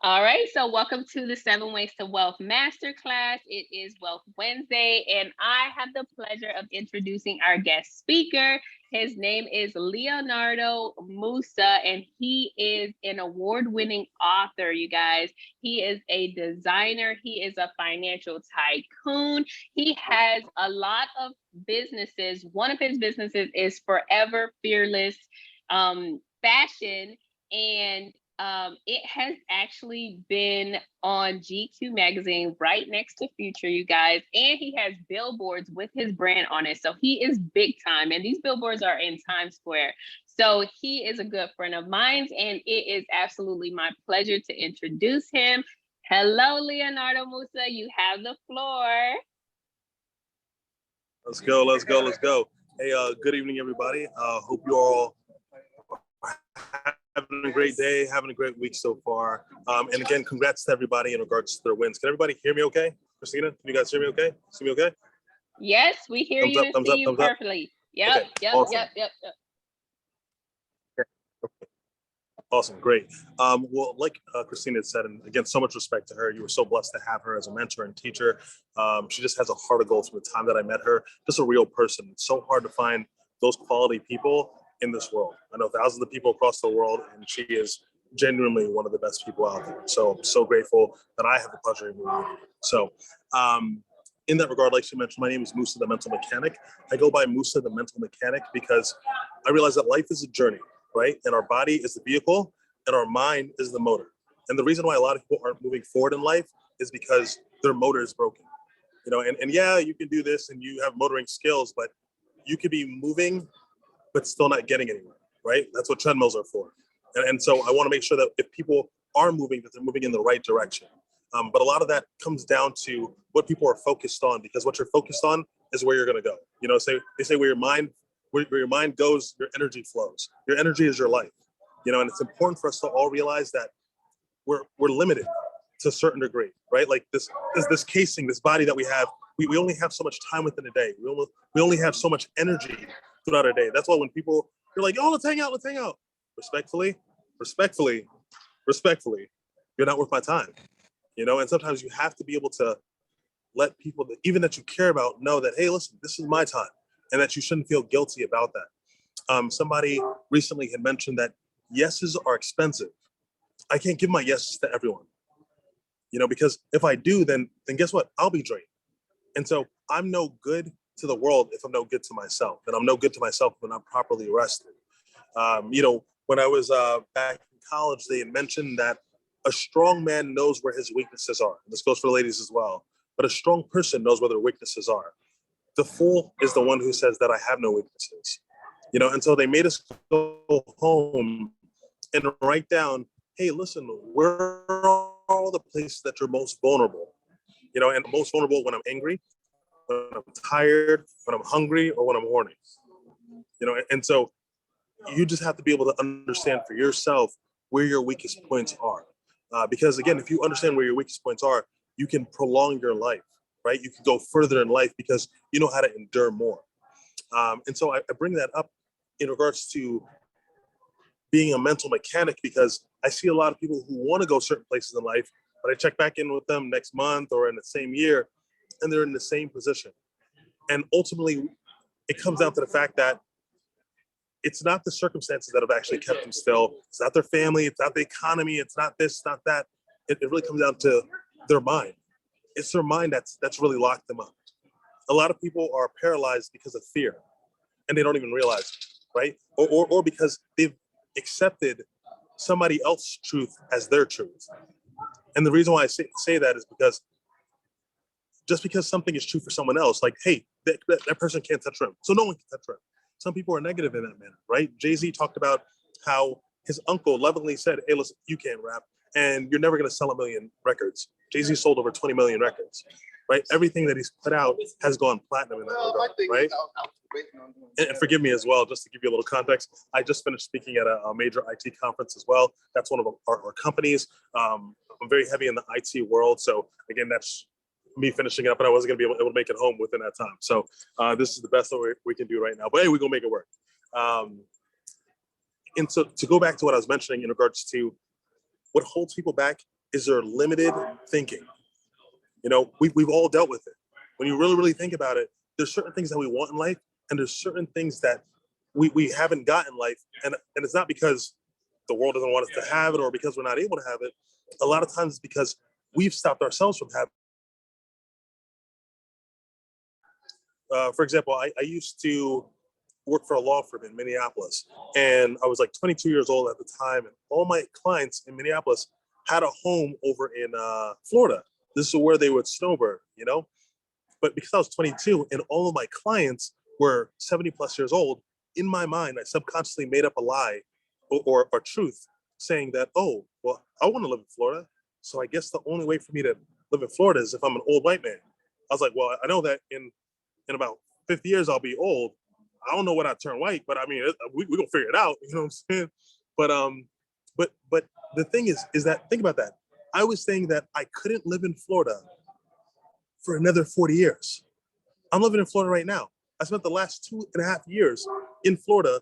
All right, so welcome to the 7 Ways to Wealth Masterclass. It is Wealth Wednesday, and I have the pleasure of introducing our guest speaker. His name is Leonardo Musa, and he is an award-winning author, you guys. He is a designer. He is a financial tycoon. He has a lot of businesses. One of his businesses is Forever Fearless Fashion, and it has actually been on GQ magazine right next to Future, you guys, and he has billboards with his brand on it. So he is big time, and these billboards are in Times Square. So he is a good friend of mine, and it is absolutely my pleasure to introduce him. Hello, Leonardo Musa. You have the floor. Let's go, let's go, let's go. Hey, good evening, everybody. Hope you all having a great day, having a great week so far. And again, congrats to everybody in regards to their wins. Can everybody hear me okay? Christina, can you guys hear me okay? See me okay? Yes, we hear thumbs you up, and thumbs see up, you thumbs perfectly. Yep, Okay, yep, awesome. yep. Awesome, great. Well, like Christina said, and again, so much respect to her. You were so blessed to have her as a mentor and teacher. She just has a heart of gold from the time that I met her. Just a real person. It's so hard to find those quality people in this world. I know thousands of people across the world, and she is genuinely one of the best people out there. So I'm so grateful that I have the pleasure of meeting her. So in that regard, like she mentioned, my name is Musa, the mental mechanic. I go by Musa, the mental mechanic, because I realize that life is a journey, right? And our body is the vehicle and our mind is the motor. And the reason why a lot of people aren't moving forward in life is because their motor is broken. You know, and yeah, you can do this and you have motoring skills, but you could be moving, but still not getting anywhere, right? That's what treadmills are for. And so I want to make sure that if people are moving, that they're moving in the right direction. But a lot of that comes down to what people are focused on, because what you're focused on is where you're going to go. You know, they say where your mind goes, your energy flows. Your energy is your life. You know, and it's important for us to all realize that we're limited to a certain degree, right? Like this casing, this body that we have, we only have so much time within a day. We only have so much energy throughout a day. That's why when people you're like, oh, let's hang out. Respectfully, respectfully, respectfully, you're not worth my time. You know, and sometimes you have to be able to let people that even that you care about know that, hey, listen, this is my time, and that you shouldn't feel guilty about that. Somebody recently had mentioned that yeses are expensive. I can't give my yeses to everyone, you know, because if I do, then guess what? I'll be drained. And so I'm no good to the world if I'm no good to myself, and I'm no good to myself when I'm properly rested. You know, when I was back in college, they had mentioned that a strong man knows where his weaknesses are. This goes for the ladies as well. But a strong person knows where their weaknesses are. The fool is the one who says that I have no weaknesses. You know, and so they made us go home and write down, hey, listen, where are all the places that you're most vulnerable? You know, and most vulnerable when I'm angry, when I'm tired, when I'm hungry, or when I'm horny. You know, and so you just have to be able to understand for yourself where your weakest points are. Because again, if you understand where your weakest points are, you can prolong your life, right? You can go further in life because you know how to endure more. And so I bring that up in regards to being a mental mechanic, because I see a lot of people who want to go certain places in life, but I check back in with them next month or in the same year, and they're in the same position. And ultimately, it comes down to the fact that it's not the circumstances that have actually kept them still. It's not their family. It's not the economy. It's not this, it's not that. It really comes down to their mind. It's their mind that's really locked them up. A lot of people are paralyzed because of fear, and they don't even realize it, right? Or because they've accepted somebody else's truth as their truth. And the reason why I say that is because just because something is true for someone else, like, hey, that person can't touch rim, so no one can touch rim. Some people are negative in that manner, right? Jay-Z talked about how his uncle lovingly said, hey, listen, you can't rap, and you're never going to sell 1 million records. Jay-Z sold over 20 million records, right? Everything that he's put out has gone platinum in that regard, right? And forgive me as well, just to give you a little context, I just finished speaking at a major IT conference as well. That's one of our companies. I'm very heavy in the IT world. So again, that's me finishing up, and I wasn't going to be able to make it home within that time. So this is the best that we can do right now. But hey, we're going to make it work. And so to go back to what I was mentioning in regards to what holds people back is their limited thinking. You know, we've all dealt with it. When you really, really think about it, there's certain things that we want in life, and there's certain things that we haven't got in life. And it's not because the world doesn't want us to have it or because we're not able to have it. A lot of times it's because we've stopped ourselves from having. For example, I used to work for a law firm in Minneapolis, and I was like 22 years old at the time, and all my clients in Minneapolis had a home over in Florida. This is where they would snowbird, you know? But because I was 22 and all of my clients were 70 plus years old, in my mind, I subconsciously made up a lie or truth saying that, oh, well, I want to live in Florida. So I guess the only way for me to live in Florida is if I'm an old white man. I was like, well, I know that in about 50 years, I'll be old. I don't know when I turn white, but I mean, we're gonna figure it out. You know what I'm saying? But the thing is that, think about that. I was saying that I couldn't live in Florida for another 40 years. I'm living in Florida right now. I spent the last 2.5 years in Florida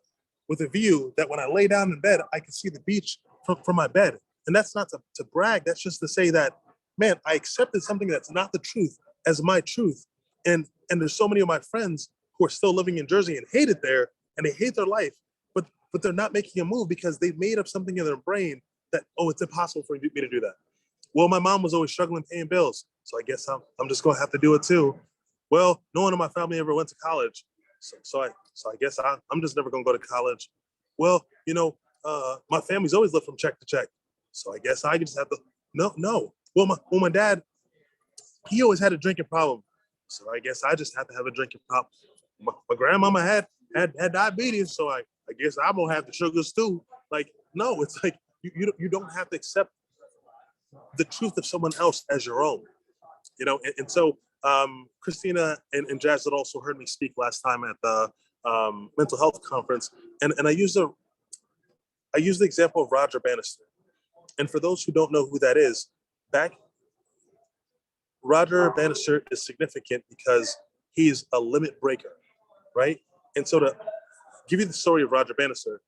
with a view that when I lay down in bed, I can see the beach from my bed. And that's not to brag. That's just to say that, man, I accepted something that's not the truth as my truth. And there's so many of my friends who are still living in Jersey and hate it there, and they hate their life, but they're not making a move because they've made up something in their brain that, oh, it's impossible for me to do that. Well, my mom was always struggling paying bills, so I guess I'm just gonna have to do it too. Well, no one in my family ever went to college, so I guess I'm just never gonna go to college. Well, you know, my family's always lived from check to check, so I guess I just have to. No. Well, my dad, he always had a drinking problem, so I guess I just have to have a drinking problem. My grandmama had diabetes, so I guess I'm gonna have the sugars too. Like, no, it's like you don't have to accept the truth of someone else as your own, you know. And so Christina and Jazz had also heard me speak last time at the mental health conference, and I used the example of Roger Bannister. And for those who don't know who that is, Roger Bannister is significant because he's a limit breaker, right? And so to give you the story of Roger Bannister,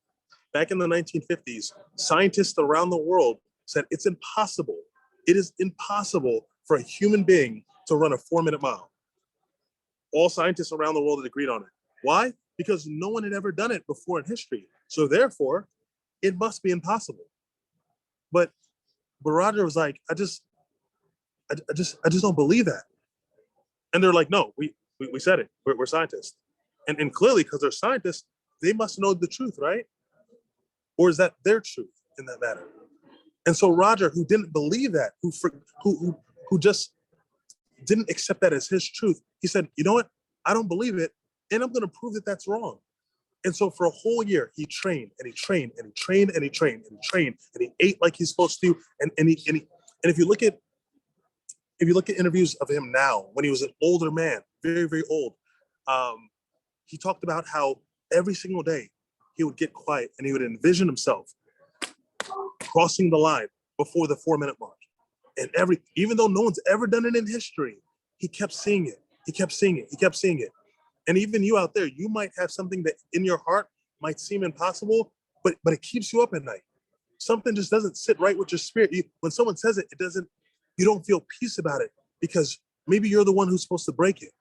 back in the 1950s, scientists around the world said it's impossible. It is impossible for a human being to run a 4-minute mile. All scientists around the world had agreed on it. Why? Because no one had ever done it before in history. So therefore, it must be impossible. But Roger was like, I just don't believe that. And they're like, no, we said it. We're scientists. And clearly, because they're scientists, they must know the truth, right? Or is that their truth in that matter? And so Roger, who didn't believe that, who just didn't accept that as his truth, he said, you know what? I don't believe it, and I'm going to prove that that's wrong. And so for a whole year, he trained and he trained and he trained and he trained and he trained and he ate like he's supposed to. And if you look at interviews of him now, when he was an older man, very, very old, he talked about how every single day he would get quiet and he would envision himself crossing the line before the 4-minute mark. And even though no one's ever done it in history, he kept seeing it. He kept seeing it. He kept seeing it. And even you out there, you might have something that in your heart might seem impossible, but it keeps you up at night. Something just doesn't sit right with your spirit. When someone says it, you don't feel peace about it because maybe you're the one who's supposed to break it.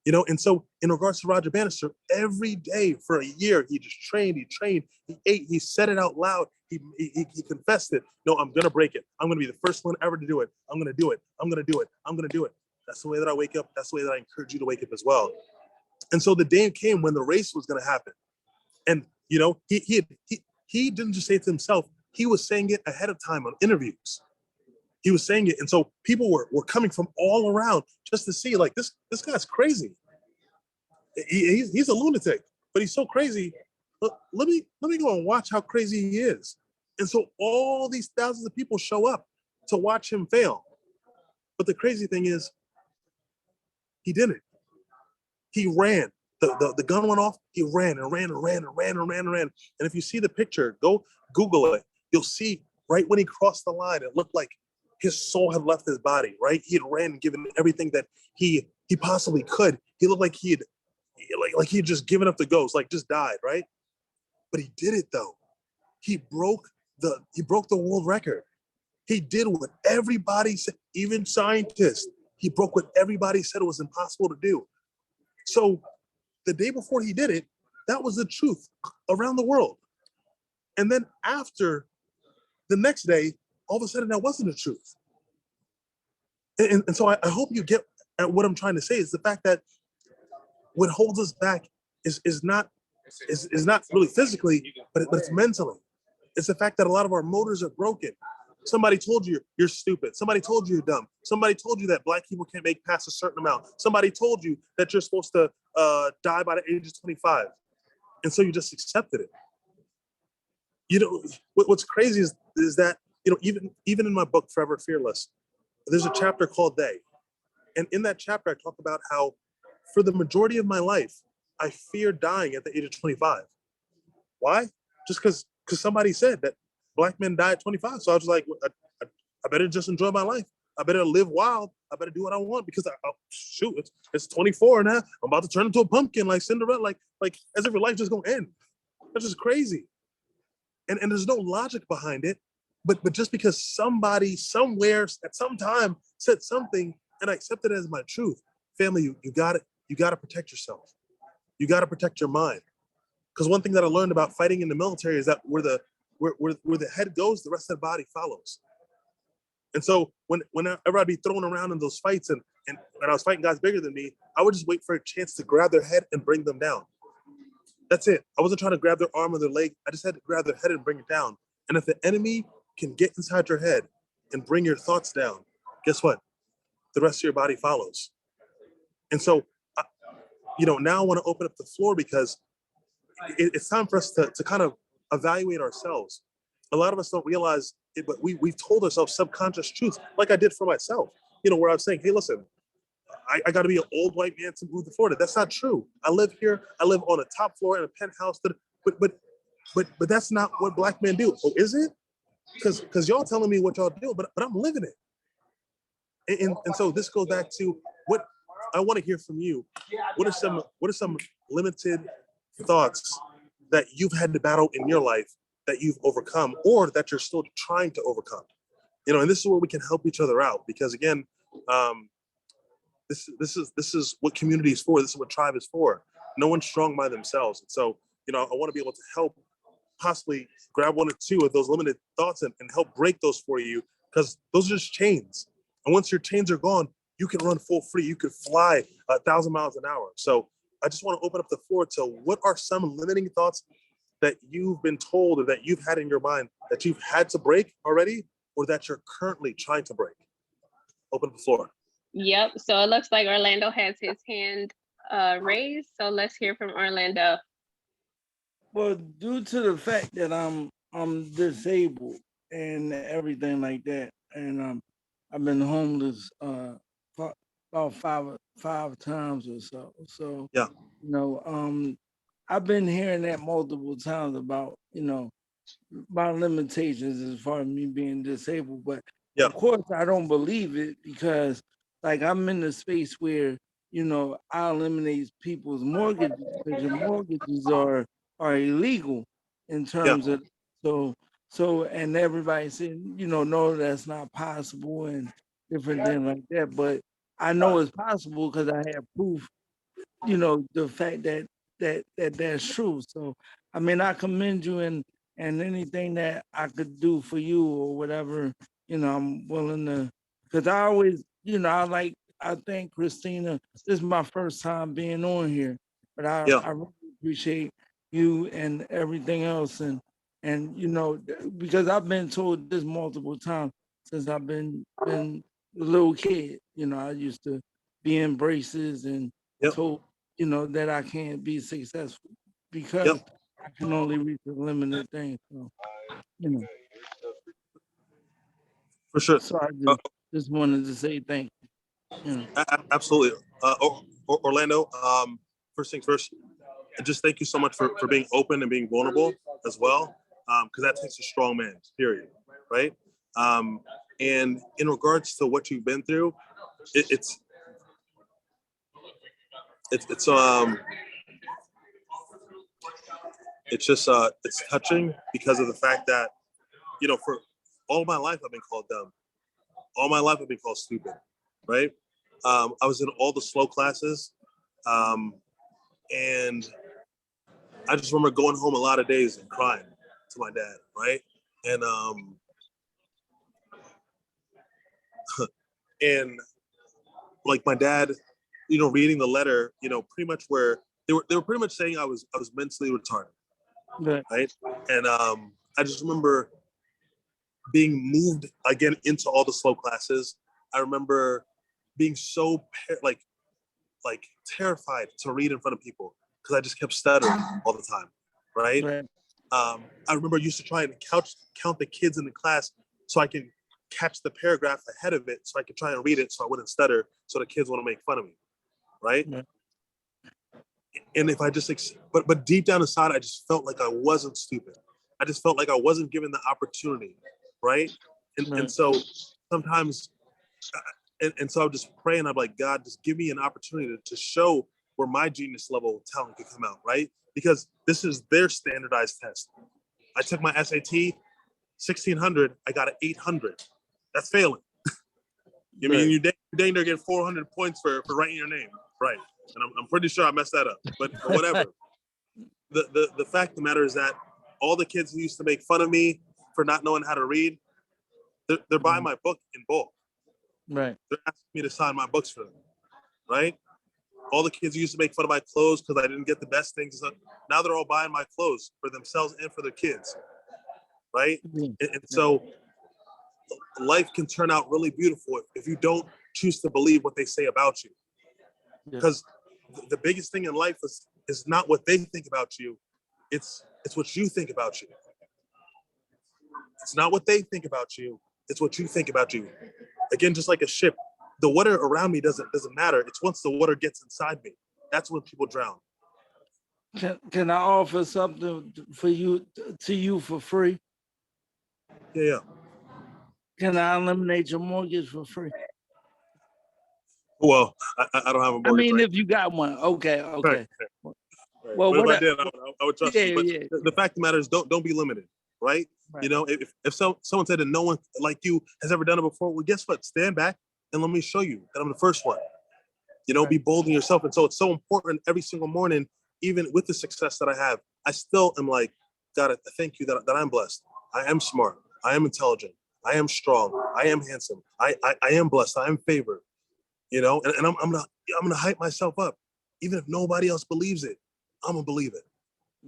You know, and so in regards to Roger Bannister, every day for a year, he just trained, he ate, he said it out loud, he confessed it. No, I'm gonna break it. I'm gonna be the first one ever to do it. I'm gonna do it. I'm gonna do it. I'm gonna do it. That's the way that I wake up. That's the way that I encourage you to wake up as well. And so the day came when the race was gonna happen. And you know, he didn't just say it to himself, he was saying it ahead of time on interviews. He was saying it, and so people were coming from all around just to see, like, this guy's crazy. He's a lunatic, but he's so crazy. Let me go and watch how crazy he is. And so all these thousands of people show up to watch him fail. But the crazy thing is, he didn't. He ran. The gun went off. He ran and ran and ran and ran and ran and ran. And if you see the picture, go Google it. You'll see right when he crossed the line, it looked like his soul had left his body, right? He had ran and given everything that he possibly could. He looked like he had just given up the ghost, like just died, right? But he did it though. He broke he broke the world record. He did what everybody said, even scientists. He broke what everybody said was impossible to do. So the day before he did it, that was the truth around the world. And then after, the next day, all of a sudden that wasn't the truth. And so I hope you get at what I'm trying to say is the fact that what holds us back is not really physically, but it's mentally. It's the fact that a lot of our motors are broken. Somebody told you you're stupid. Somebody told you you're dumb. Somebody told you that Black people can't make past a certain amount. Somebody told you that you're supposed to die by the age of 25. And so you just accepted it. You know, what's crazy is that, you know, even in my book, Forever Fearless, there's a chapter called They. And in that chapter, I talk about how for the majority of my life, I feared dying at the age of 25. Why? Just because somebody said that Black men die at 25. So I was like, I better just enjoy my life. I better live wild. I better do what I want because shoot, it's 24 now. I'm about to turn into a pumpkin like Cinderella, like as if your life just gonna end. That's just crazy. And there's no logic behind it. But just because somebody somewhere at some time said something and I accepted it as my truth, family, you got it. You got to protect yourself. You got to protect your mind. Because one thing that I learned about fighting in the military is that where the head goes, the rest of the body follows. And so whenever I'd be thrown around in those fights and I was fighting guys bigger than me, I would just wait for a chance to grab their head and bring them down. That's it. I wasn't trying to grab their arm or their leg. I just had to grab their head and bring it down. And if the enemy can get inside your head and bring your thoughts down, guess what? The rest of your body follows. And so, now I want to open up the floor because it's time for us to kind of evaluate ourselves. A lot of us don't realize it, but we've told ourselves subconscious truths, like I did for myself, where I was saying, hey, listen, I got to be an old white man to move to Florida. That's not true. I live here. I live on a top floor in a penthouse. But that's not what Black men do. Oh, is it? Because y'all telling me what y'all do, but I'm living it. And so this goes back to what I want to hear from you. What are some limited thoughts that you've had to battle in your life that you've overcome or that you're still trying to overcome? And this is where we can help each other out because again, this is what community is for. This is what tribe is for. No one's strong by themselves. And so, I want to be able to help possibly grab one or two of those limited thoughts and help break those for you because those are just chains. And once your chains are gone, you can run full free. You could fly 1,000 miles an hour. So I just want to open up the floor to what are some limiting thoughts that you've been told or that you've had in your mind that you've had to break already or that you're currently trying to break? Open the floor. Yep. So it looks like Orlando has his hand raised. So let's hear from Orlando. Well, due to the fact that I'm disabled and everything like that, and I've been homeless about five times or so. So yeah, I've been hearing that multiple times about about limitations as far as me being disabled, but yeah, of course I don't believe it because like I'm in a space where I eliminate people's mortgages because your mortgages are illegal in terms of so and everybody said no, that's not possible and different things like that, but I know it's possible because I have proof, the fact that that's true. So I mean I commend you and anything that I could do for you or whatever, I'm willing to, because I always, I think Christina, this is my first time being on here, but I really appreciate you and everything else and because I've been told this multiple times since I've been a little kid, I used to be in braces and told, that I can't be successful because I can only reach a limited thing. So, for sure. So I just wanted to say thank you. Absolutely. Orlando, first things first, just thank you so much for being open and being vulnerable as well, because that takes a strong man, period, right? And in regards to what you've been through, it's just it's touching because of the fact that for all my life, I've been called dumb. All my life, I've been called stupid, right? I was in all the slow classes, and I just remember going home a lot of days and crying to my dad, right? And and like my dad, reading the letter, pretty much where they were pretty much saying I was mentally retarded, right? And I just remember being moved again into all the slow classes. I remember being so terrified to read in front of people because I just kept stuttering all the time, right? I remember I used to try and count the kids in the class so I can catch the paragraph ahead of it so I could try and read it so I wouldn't stutter so the kids wouldn't make fun of me, right? And if I just, but deep down inside, I just felt like I wasn't stupid. I just felt like I wasn't given the opportunity, right? And so sometimes, and so I would just pray and I'm like, God, just give me an opportunity to show where my genius level talent could come out, right? Because this is their standardized test. I took my SAT, 1600, I got an 800. That's failing. You mean you dang near get 400 points for writing your name, right? And I'm pretty sure I messed that up, but whatever. The fact of the matter is that all the kids who used to make fun of me for not knowing how to read, they're buying my book in bulk. Right. They're asking me to sign my books for them, right? All the kids who used to make fun of my clothes because I didn't get the best things, now they're all buying my clothes for themselves and for their kids, right? And so life can turn out really beautiful if you don't choose to believe what they say about you. Because the biggest thing in life is not what they think about you, it's what you think about you. It's not what they think about you, it's what you think about you. Again, just like a ship, the water around me doesn't matter. It's once the water gets inside me, that's when people drown. Can I offer something for you for free? Yeah. Can I eliminate your mortgage for free? Well, I don't have a mortgage. I mean, if you got one, okay. Right. Well, but if I did, I would trust you. But the fact of the matter is, don't be limited, right? If someone said that no one like you has ever done it before, well, guess what? Stand back and let me show you that I'm the first one. Be bold in yourself. And so it's so important every single morning, even with the success that I have, I still am like, God, I thank you that I'm blessed. I am smart. I am intelligent. I am strong. I am handsome. I am blessed. I am favored. And I'm gonna hype myself up, even if nobody else believes it. I'm gonna believe it.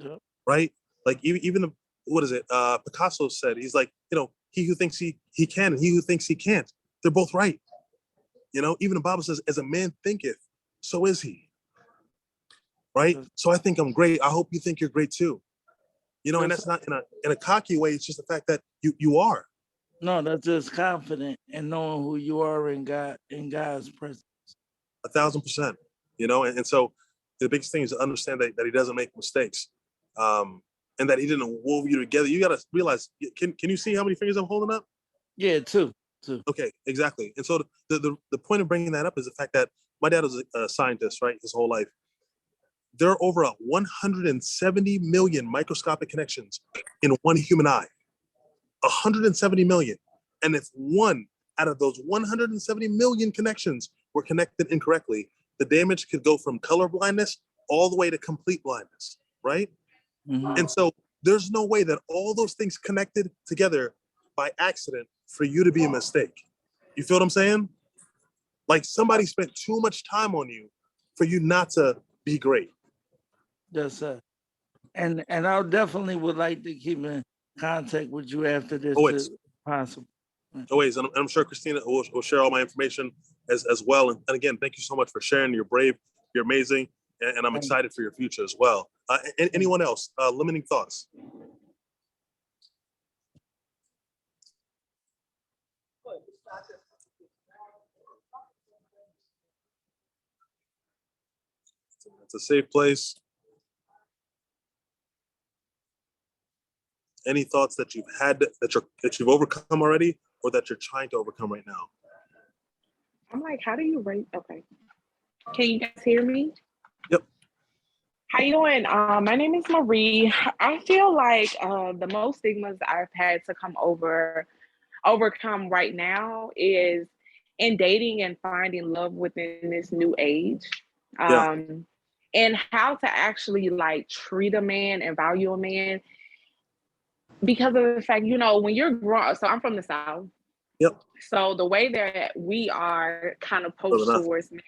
Yep. Right? Like even what is it? Picasso said, he's like, he who thinks he can and he who thinks he can't. They're both right. Even the Bible says, as a man thinketh, so is he. Right? So I think I'm great. I hope you think you're great too. And that's not in a cocky way. It's just the fact that you are. No, that's just confident and knowing who you are in God's presence. 1,000%. And so the biggest thing is to understand that he doesn't make mistakes, and that he didn't wove you together. You got to realize. Can you see how many fingers I'm holding up? Yeah, two. Okay, exactly. And so the point of bringing that up is the fact that my dad was a scientist, right, his whole life. There are over 170 million microscopic connections in one human eye. 170 million. And if one out of those 170 million connections were connected incorrectly, the damage could go from color blindness all the way to complete blindness, right? Mm-hmm. And so there's no way that all those things connected together by accident for you to be a mistake. You feel what I'm saying? Like somebody spent too much time on you for you not to be great. Yes, sir. And I definitely would like to keep in contact with you after this if possible. Always, and I'm sure Christina will share all my information as well. And again, thank you so much for sharing. You're brave, you're amazing, and I'm excited for your future as well. Anyone else? Limiting thoughts? It's a safe place. Any thoughts that you've had that you've overcome already, or that you're trying to overcome right now? I'm like, how do you rate? Okay. Can you guys hear me? Yep. How you doing? My name is Marie. I feel like the most stigmas I've had to overcome right now is in dating and finding love within this new age. Yeah, And how to actually like treat a man and value a man because of the fact, when you're grown, so I'm from the South. yep. So the way that we are kind of Living approached up. towards men,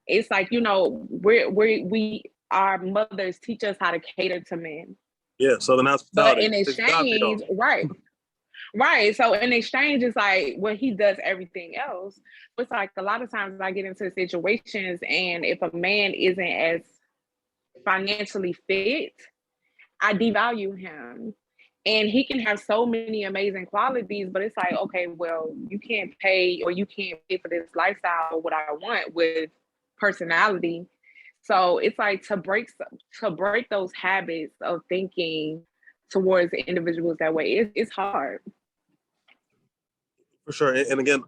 it's like, we our mothers teach us how to cater to men. Yeah, Southern But hospitality. in It's God be exchange, dog. right, right. So in exchange, it's like, well, he does everything else. It's like a lot of times I get into situations, and if a man isn't as financially fit, I devalue him. And he can have so many amazing qualities, but it's like, okay, well, you can't pay, or you can't pay for this lifestyle or what I want with personality. So it's like to break those habits of thinking towards individuals that way. It's hard. For sure. And again,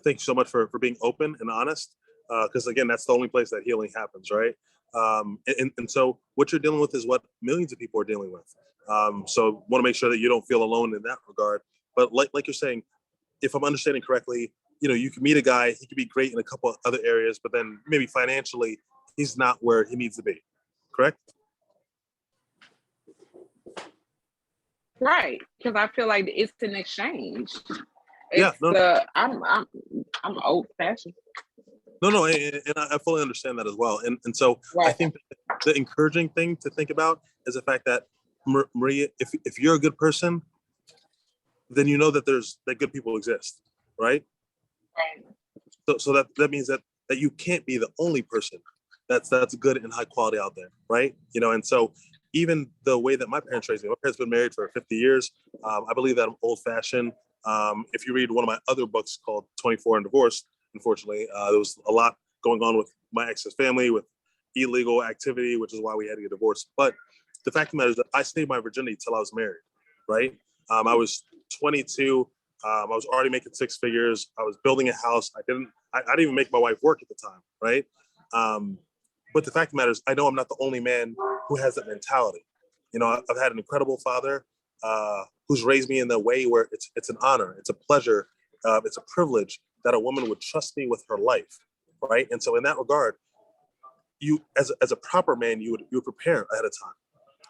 thank you so much for being open and honest. Because again, that's the only place that healing happens, right? And so what you're dealing with is what millions of people are dealing with. So want to make sure that you don't feel alone in that regard. But like you're saying, if I'm understanding correctly, you can meet a guy, he could be great in a couple of other areas, but then maybe financially, he's not where he needs to be. Correct? Right. Because I feel like it's an exchange. Yeah. It's No. I'm old fashioned. No, and I fully understand that as well. And so I Right. think the encouraging thing to think about is the fact that Maria, if you're a good person, then you know that that good people exist, right? Right. So that means that you can't be the only person that's good and high quality out there, right? And so even the way that my parents raised me, my parents been married for 50 years. I believe that I'm old fashioned. If you read one of my other books called 24 and Divorced, unfortunately, there was a lot going on with my ex's family with illegal activity, which is why we had to get divorced. But the fact of the matter is that I stayed my virginity till I was married, right? I was 22. I was already making six figures. I was building a house. I didn't even make my wife work at the time, right? But the fact of the matter is, I know I'm not the only man who has that mentality. I've had an incredible father who's raised me in the way where it's an honor, it's a pleasure, it's a privilege that a woman would trust me with her life, right? And so in that regard, you as a proper man, you would prepare ahead of time,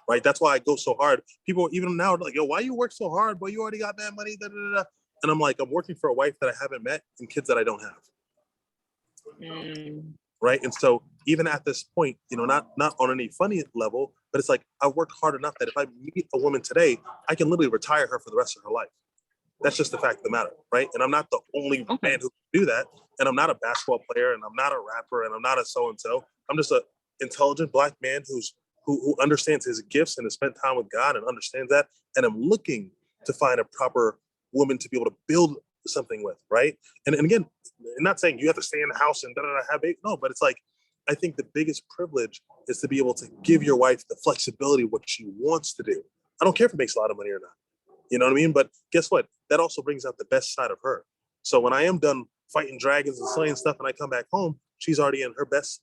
right? That's why I go so hard. People even now are like, yo, why you work so hard? Boy, you already got that money. Da, da, da, da. And I'm like, I'm working for a wife that I haven't met and kids that I don't have. Mm. Right. And so even at this point, not on any funny level, but it's like I worked hard enough that if I meet a woman today, I can literally retire her for the rest of her life. That's just the fact of the matter, right? And I'm not the only man who can do that. And I'm not a basketball player, and I'm not a rapper, and I'm not a so-and-so. I'm just an intelligent Black man who understands his gifts and has spent time with God and understands that. And I'm looking to find a proper woman to be able to build something with, right? And again, I'm not saying you have to stay in the house and have baby. No, but it's like, I think the biggest privilege is to be able to give your wife the flexibility of what she wants to do. I don't care if it makes a lot of money or not. You know what I mean? But guess what? That also brings out the best side of her. So when I am done fighting dragons and slaying stuff and I come back home, she's already in her best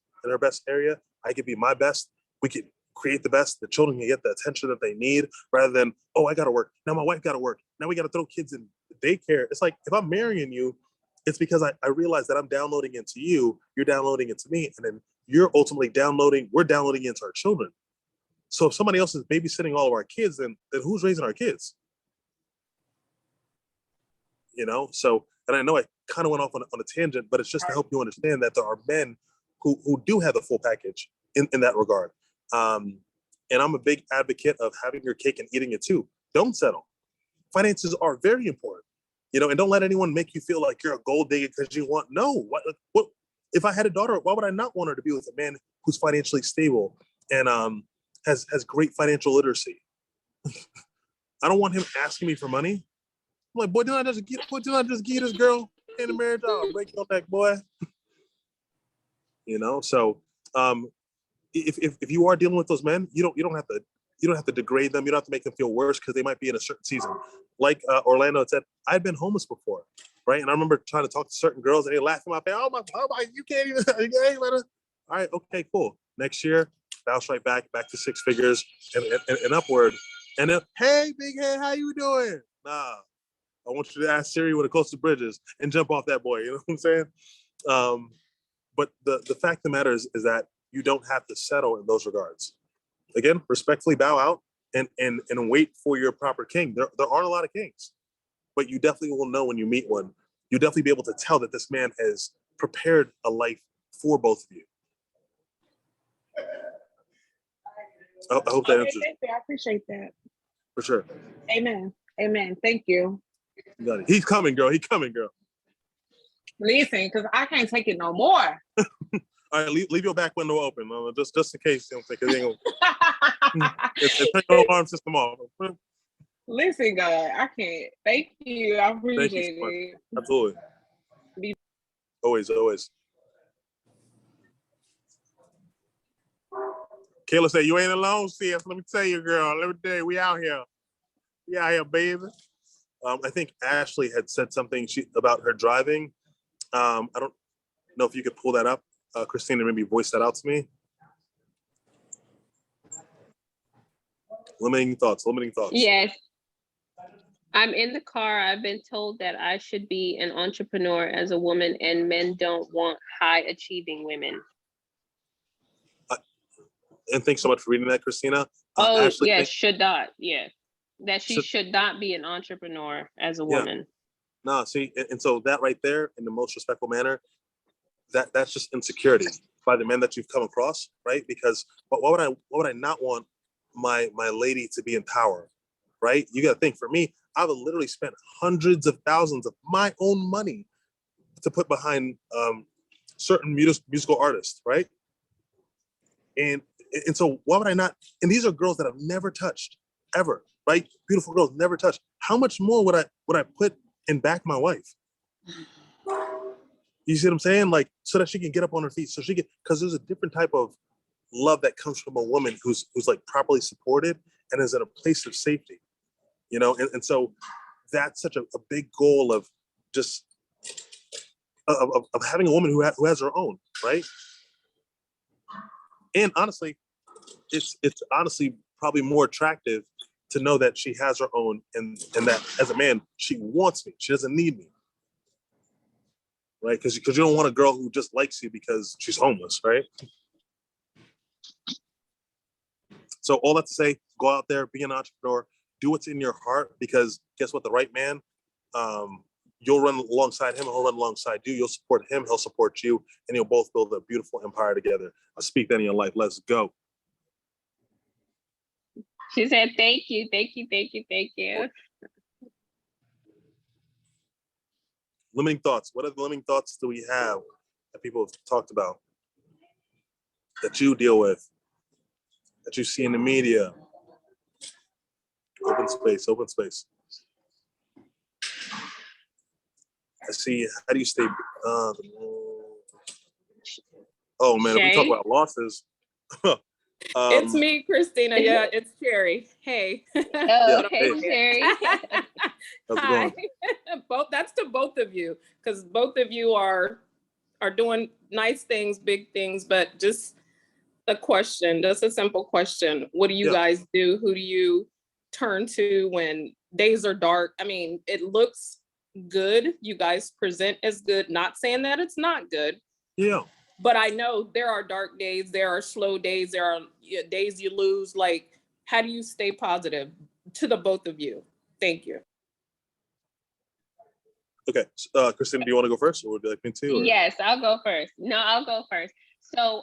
area. I could be my best. We could create the best. The children can get the attention that they need rather than, oh, I got to work. Now my wife got to work. Now we got to throw kids in daycare. It's like, if I'm marrying you, it's because I realize that I'm downloading into you, you're downloading into me, and then you're ultimately we're downloading into our children. So if somebody else is babysitting all of our kids, then who's raising our kids? So, and I know I kind of went off on a tangent, but it's just to help you understand that there are men who do have the full package in that regard. And I'm a big advocate of having your cake and eating it too. Don't settle. Finances are very important, and don't let anyone make you feel like you're a gold digger because you want, no, what, if I had a daughter, why would I not want her to be with a man who's financially stable and has great financial literacy? I don't want him asking me for money. I'm like, boy, didn't I just get this girl in the marriage? I'll break your neck, boy. So if you are dealing with those men, you don't have to degrade them. You don't have to make them feel worse because they might be in a certain season. Like Orlando had said, I've been homeless before, right? And I remember trying to talk to certain girls and they laugh in my face. Oh my, you can't even. You ain't let us. All right, okay, cool. Next year, bounce right back to six figures and upward. And then, hey, big head, how you doing? Nah, I want you to ask Siri where the closest bridges and jump off that boy. You know what I'm saying? But the fact of the matter is that you don't have to settle in those regards. Again, respectfully bow out and wait for your proper king. There aren't a lot of kings, but you definitely will know when you meet one. You'll definitely be able to tell that this man has prepared a life for both of you. I hope that answers. Thank you. I appreciate that. For sure. Amen. Amen. Thank you. You got it. He's coming, girl. He's coming, girl. Listen, because I can't take it no more. All right, leave your back window open, just in case. You know, because it's no alarm system off. Listen, God, I can't. Thank you. I appreciate it. Absolutely. Always. Kayla said, "You ain't alone, sis. Let me tell you, girl. Let me tell you, we out here. We out here, baby." I think Ashley had said something about her driving. I don't know if you could pull that up. Christina, maybe voice that out to me. Limiting thoughts. Yes. I'm in the car. I've been told that I should be an entrepreneur as a woman, and men don't want high achieving women. And thanks so much for reading that, Christina. Ashley, yes, should not. Yeah. That she should not be an entrepreneur as a woman. No, see, and so that right there, in the most respectful manner, that's just insecurity by the men that you've come across, right? Because why would I not want my lady to be in power, right? You got to think. For me, I've literally spent hundreds of thousands of my own money to put behind certain musical artists, right? And so why would I not? And these are girls that I've never touched ever, right? Beautiful girls, never touched. How much more would I put and back my wife? You see what I'm saying? Like, so that she can get up on her feet, so she can, because there's a different type of love that comes from a woman who's like properly supported and is in a place of safety, you know? And so that's such a big goal of just of having a woman who has her own, right? And honestly, it's honestly probably more attractive to know that she has her own and that as a man, she wants me. She doesn't need me. Right? Because you don't want a girl who just likes you because she's homeless, right? So all that to say, go out there, be an entrepreneur, do what's in your heart, because guess what? The right man, you'll run alongside him, he'll run alongside you. You'll support him, he'll support you, and you'll both build a beautiful empire together. I'll speak that in your life. Let's go. She said, thank you. Limiting thoughts. What other limiting thoughts do we have that people have talked about, that you deal with, that you see in the media? Open space. I see. How do you stay? Oh man, Shay? if we talk about losses. It's me, Christina. Yeah, it's Sherry. Hey. Oh, hey, Sherry. Hi. That's to both of you, because both of you are doing nice things, big things, but just a simple question. What do you guys do? Who do you turn to when days are dark? I mean, it looks good. You guys present as good, not saying that it's not good. Yeah. But I know there are dark days, there are slow days, there are days you lose. Like, how do you stay positive? To the both of you. Thank you. Okay. Christina, do you want to go first, or would you like me to? Or? Yes, I'll go first. No, I'll go first. So,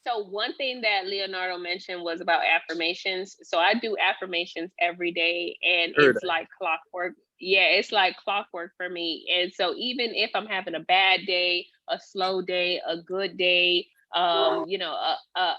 so one thing that Leonardo mentioned was about affirmations. So I do affirmations every day, and it's like clockwork. Yeah, it's like clockwork for me. And so even if I'm having a bad day, a slow day, a good day, you know, a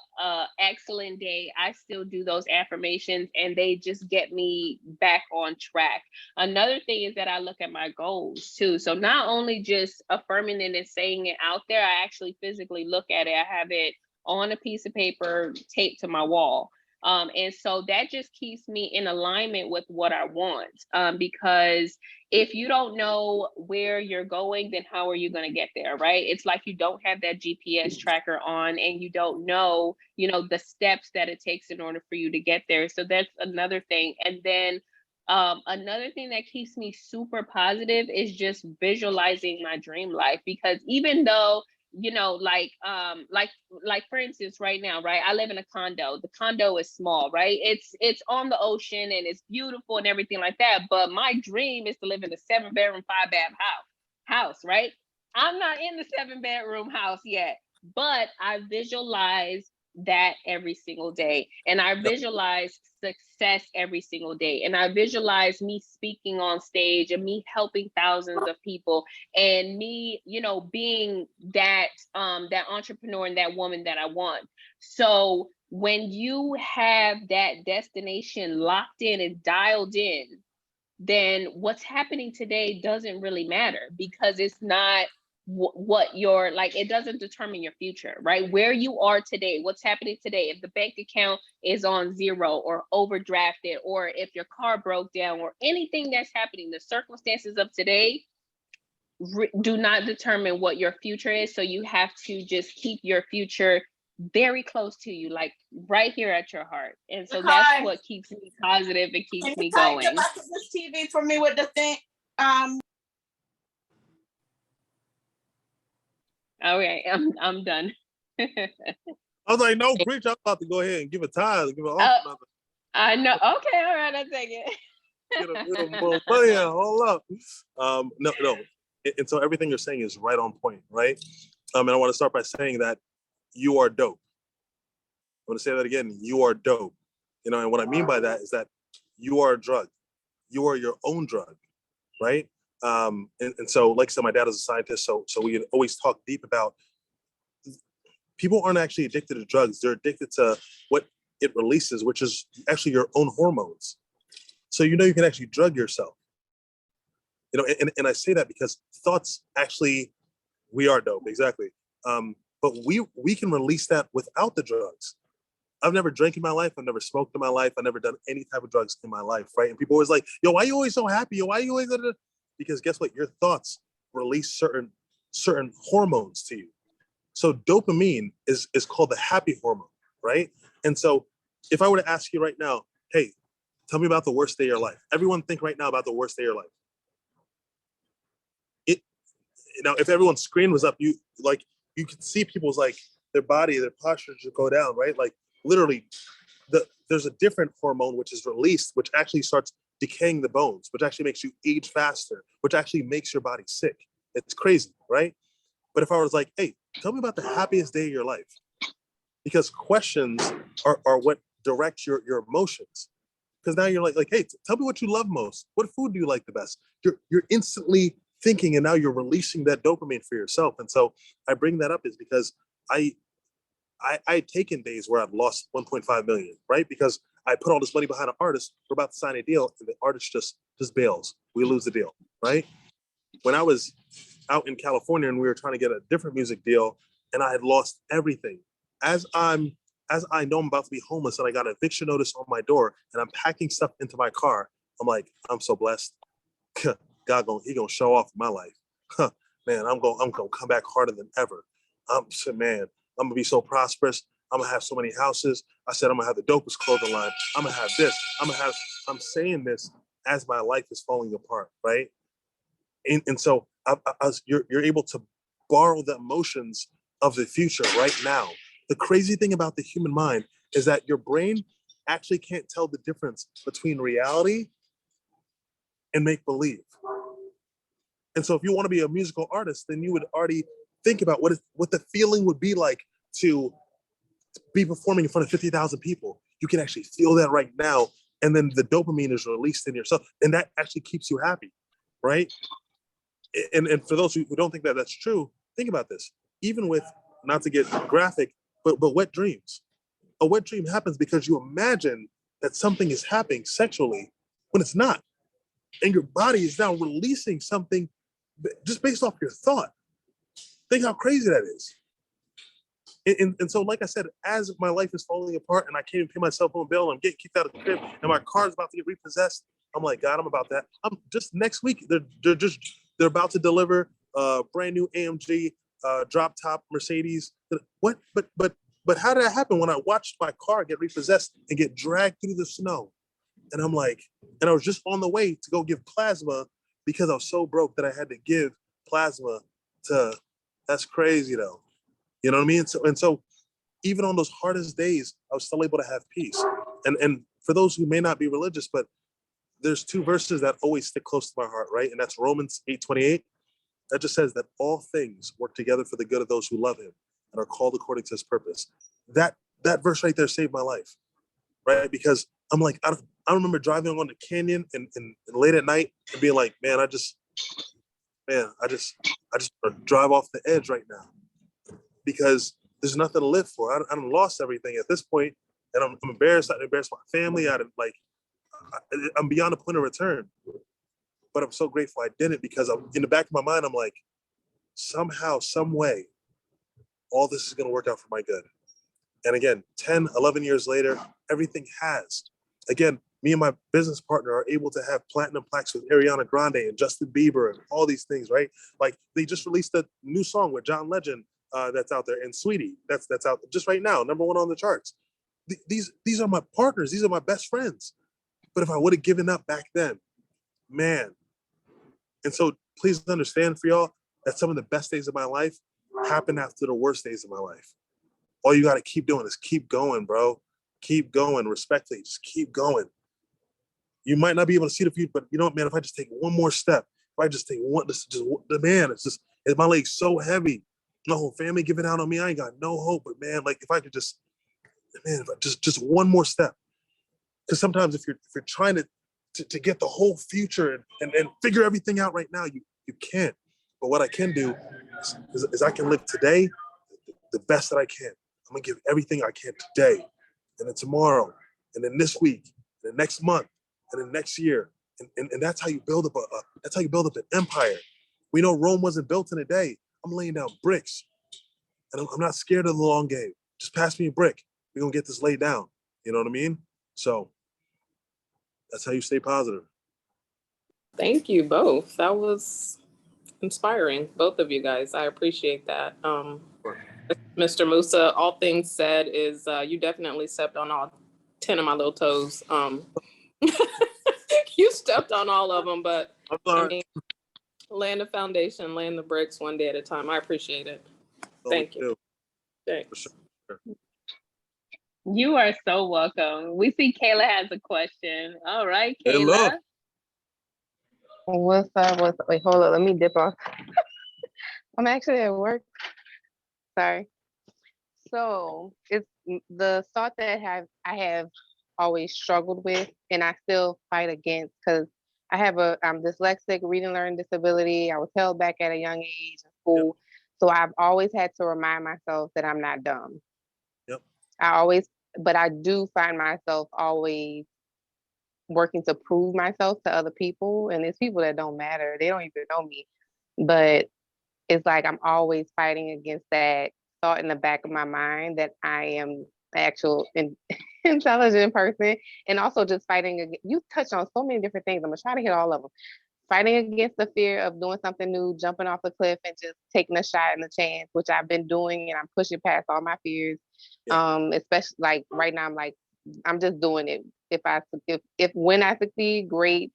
excellent day, I still do those affirmations, and they just get me back on track. Another thing is that I look at my goals too. So not only just affirming it and saying it out there, I actually physically look at it. I have it on a piece of paper taped to my wall. And so that just keeps me in alignment with what I want. Because if you don't know where you're going, then how are you going to get there, right? It's like you don't have that GPS tracker on and you don't know, the steps that it takes in order for you to get there. So that's another thing. And then another thing that keeps me super positive is just visualizing my dream life, because even though like for instance, right now, right, I live in a condo. The condo is small, right? It's on the ocean and it's beautiful and everything like that. But my dream is to live in a 7-bedroom, 5-bath house, right? I'm not in the 7-bedroom house yet, but I visualize that every single day, and I visualize success every single day, and I visualize me speaking on stage and me helping thousands of people, and me being that that entrepreneur and that woman that I want. So when you have that destination locked in and dialed in, then what's happening today doesn't really matter, because it's not what you're like, it doesn't determine your future, right? Where you are today, what's happening today, if the bank account is on 0 or overdrafted, or if your car broke down, or anything that's happening, the circumstances of today do not determine what your future is. So you have to just keep your future very close to you, like right here at your heart. And so that's what keeps me positive and keeps me going. Can you type this TV for me with the thing? Okay, I'm done. I was like, no, preach. I'm about to go ahead and give a tithe, give an offering. I know. Okay, all right, I'll take it. Get a little money out, hold up. No. And so everything you're saying is right on point, right? And I want to start by saying that you are dope. I want to say that again. You are dope. And what I mean by that is that you are a drug. You are your own drug, right? And so, like I said, my dad is a scientist, so we always talk deep about people aren't actually addicted to drugs. They're addicted to what it releases, which is actually your own hormones. So you can actually drug yourself. And I say that because thoughts actually, we are dope, exactly. But we can release that without the drugs. I've never drank in my life. I've never smoked in my life. I've never done any type of drugs in my life, right? And people always like, yo, why are you always so happy? Yo, why are you always... Because guess what? Your thoughts release certain hormones to you. So dopamine is called the happy hormone, right? And so if I were to ask you right now, hey, tell me about the worst day of your life. Everyone think right now about the worst day of your life. If everyone's screen was up, you could see people's their body, their posture just go down, right? Like literally there's a different hormone which is released, which actually starts decaying the bones, which actually makes you age faster, which actually makes your body sick. It's crazy, right? But if I was like, hey, tell me about the happiest day of your life, because questions are what direct your emotions. Because now you're like, hey, tell me what you love most. What food do you like the best? You're instantly thinking, and now you're releasing that dopamine for yourself. And so I bring that up is because I'd taken days where I've lost 1.5 million, right? Because I put all this money behind an artist. We're about to sign a deal, and the artist just bails. We lose the deal, right? When I was out in California and we were trying to get a different music deal, and I had lost everything. As I know I'm about to be homeless, and I got an eviction notice on my door, and I'm packing stuff into my car, I'm like, I'm so blessed. God he gonna show off my life. Man, I'm gonna come back harder than ever. I'm gonna be so prosperous. I'm gonna have so many houses. I said I'm gonna have the dopest clothing line. I'm gonna have this. I'm saying this as my life is falling apart, right? And so you're able to borrow the emotions of the future right now. The crazy thing about the human mind is that your brain actually can't tell the difference between reality and make believe. And so if you want to be a musical artist, then you would already think about what the feeling would be like to be performing in front of 50,000 people. You can actually feel that right now. And then the dopamine is released in yourself. And that actually keeps you happy, right? And for those who don't think that that's true, think about this. Even with, not to get graphic, but wet dreams. A wet dream happens because you imagine that something is happening sexually when it's not. And your body is now releasing something just based off your thought. Think how crazy that is. And so, like I said, as my life is falling apart and I can't even pay my cell phone bill, and I'm getting kicked out of the crib, and my car's about to get repossessed, I'm like, God, I'm about that. I'm just next week. They're about to deliver a brand new AMG drop top Mercedes. What? But how did that happen? When I watched my car get repossessed and get dragged through the snow, and I'm like, and I was just on the way to go give plasma because I was so broke that I had to give plasma to. That's crazy though. You know what I mean? So even on those hardest days, I was still able to have peace. And for those who may not be religious, but there's two verses that always stick close to my heart, right? And that's Romans 8:28. That just says that all things work together for the good of those who love him and are called according to his purpose. That verse right there saved my life, right? Because I'm like, I remember driving on the canyon and late at night and being like, man, I just drive off the edge right now because there's nothing to live for. I done lost everything at this point, and I'm embarrassed. I embarrassed my family. I'm beyond the point of return. But I'm so grateful I didn't, because in the back of my mind, I'm like, somehow, some way, all this is going to work out for my good. And again, 10, 11 years later, everything has. Again, me and my business partner are able to have platinum plaques with Ariana Grande and Justin Bieber and all these things, right? Like they just released a new song with John Legend that's out there, and Sweetie, that's out just right now, #1 on the charts. These are my partners. These are my best friends. But if I would have given up back then, man. And so please understand for y'all that some of the best days of my life happen after the worst days of my life. All you got to keep doing is keep going, bro. Keep going, respectfully, just keep going. You might not be able to see the future, but you know what, man, if I just take one more step, if I just take one, man, it's my leg's so heavy. My whole family giving out on me. I ain't got no hope, but man, like if I could just one more step. Because sometimes if you're trying to get the whole future and figure everything out right now, you can't. But what I can do is I can live today the best that I can. I'm gonna give everything I can today, and then tomorrow, and then this week, and then next month, and then next year, and that's how you build up an empire. We know Rome wasn't built in a day. I'm laying down bricks, and I'm not scared of the long game. Just pass me a brick. We're gonna get this laid down. You know what I mean? So that's how you stay positive. Thank you both. That was inspiring, both of you guys. I appreciate that. Mr. Musa, all things said is you definitely stepped on all 10 of my little toes. You stepped on all of them, but I mean, laying the foundation, laying the bricks one day at a time. I appreciate it. Thank you. Thanks. You are so welcome. We see Kayla has a question. All right, Kayla. What's up? Wait, hold on. Let me dip off. I'm actually at work. Sorry. So it's the thought that I have always struggled with, and I still fight against, because I'm dyslexic, reading learning disability. I was held back at a young age in school. Yep. So I've always had to remind myself that I'm not dumb. Yep. But I do find myself always working to prove myself to other people. And it's people that don't matter. They don't even know me. But it's like I'm always fighting against that thought in the back of my mind that I am an actual intelligent person. And also just fighting. You touched on so many different things. I'm going to try to hit all of them. Fighting against the fear of doing something new, jumping off the cliff and just taking a shot and a chance, which I've been doing, and I'm pushing past all my fears. Yeah. Especially like right now, I'm just doing it. If when I succeed, great.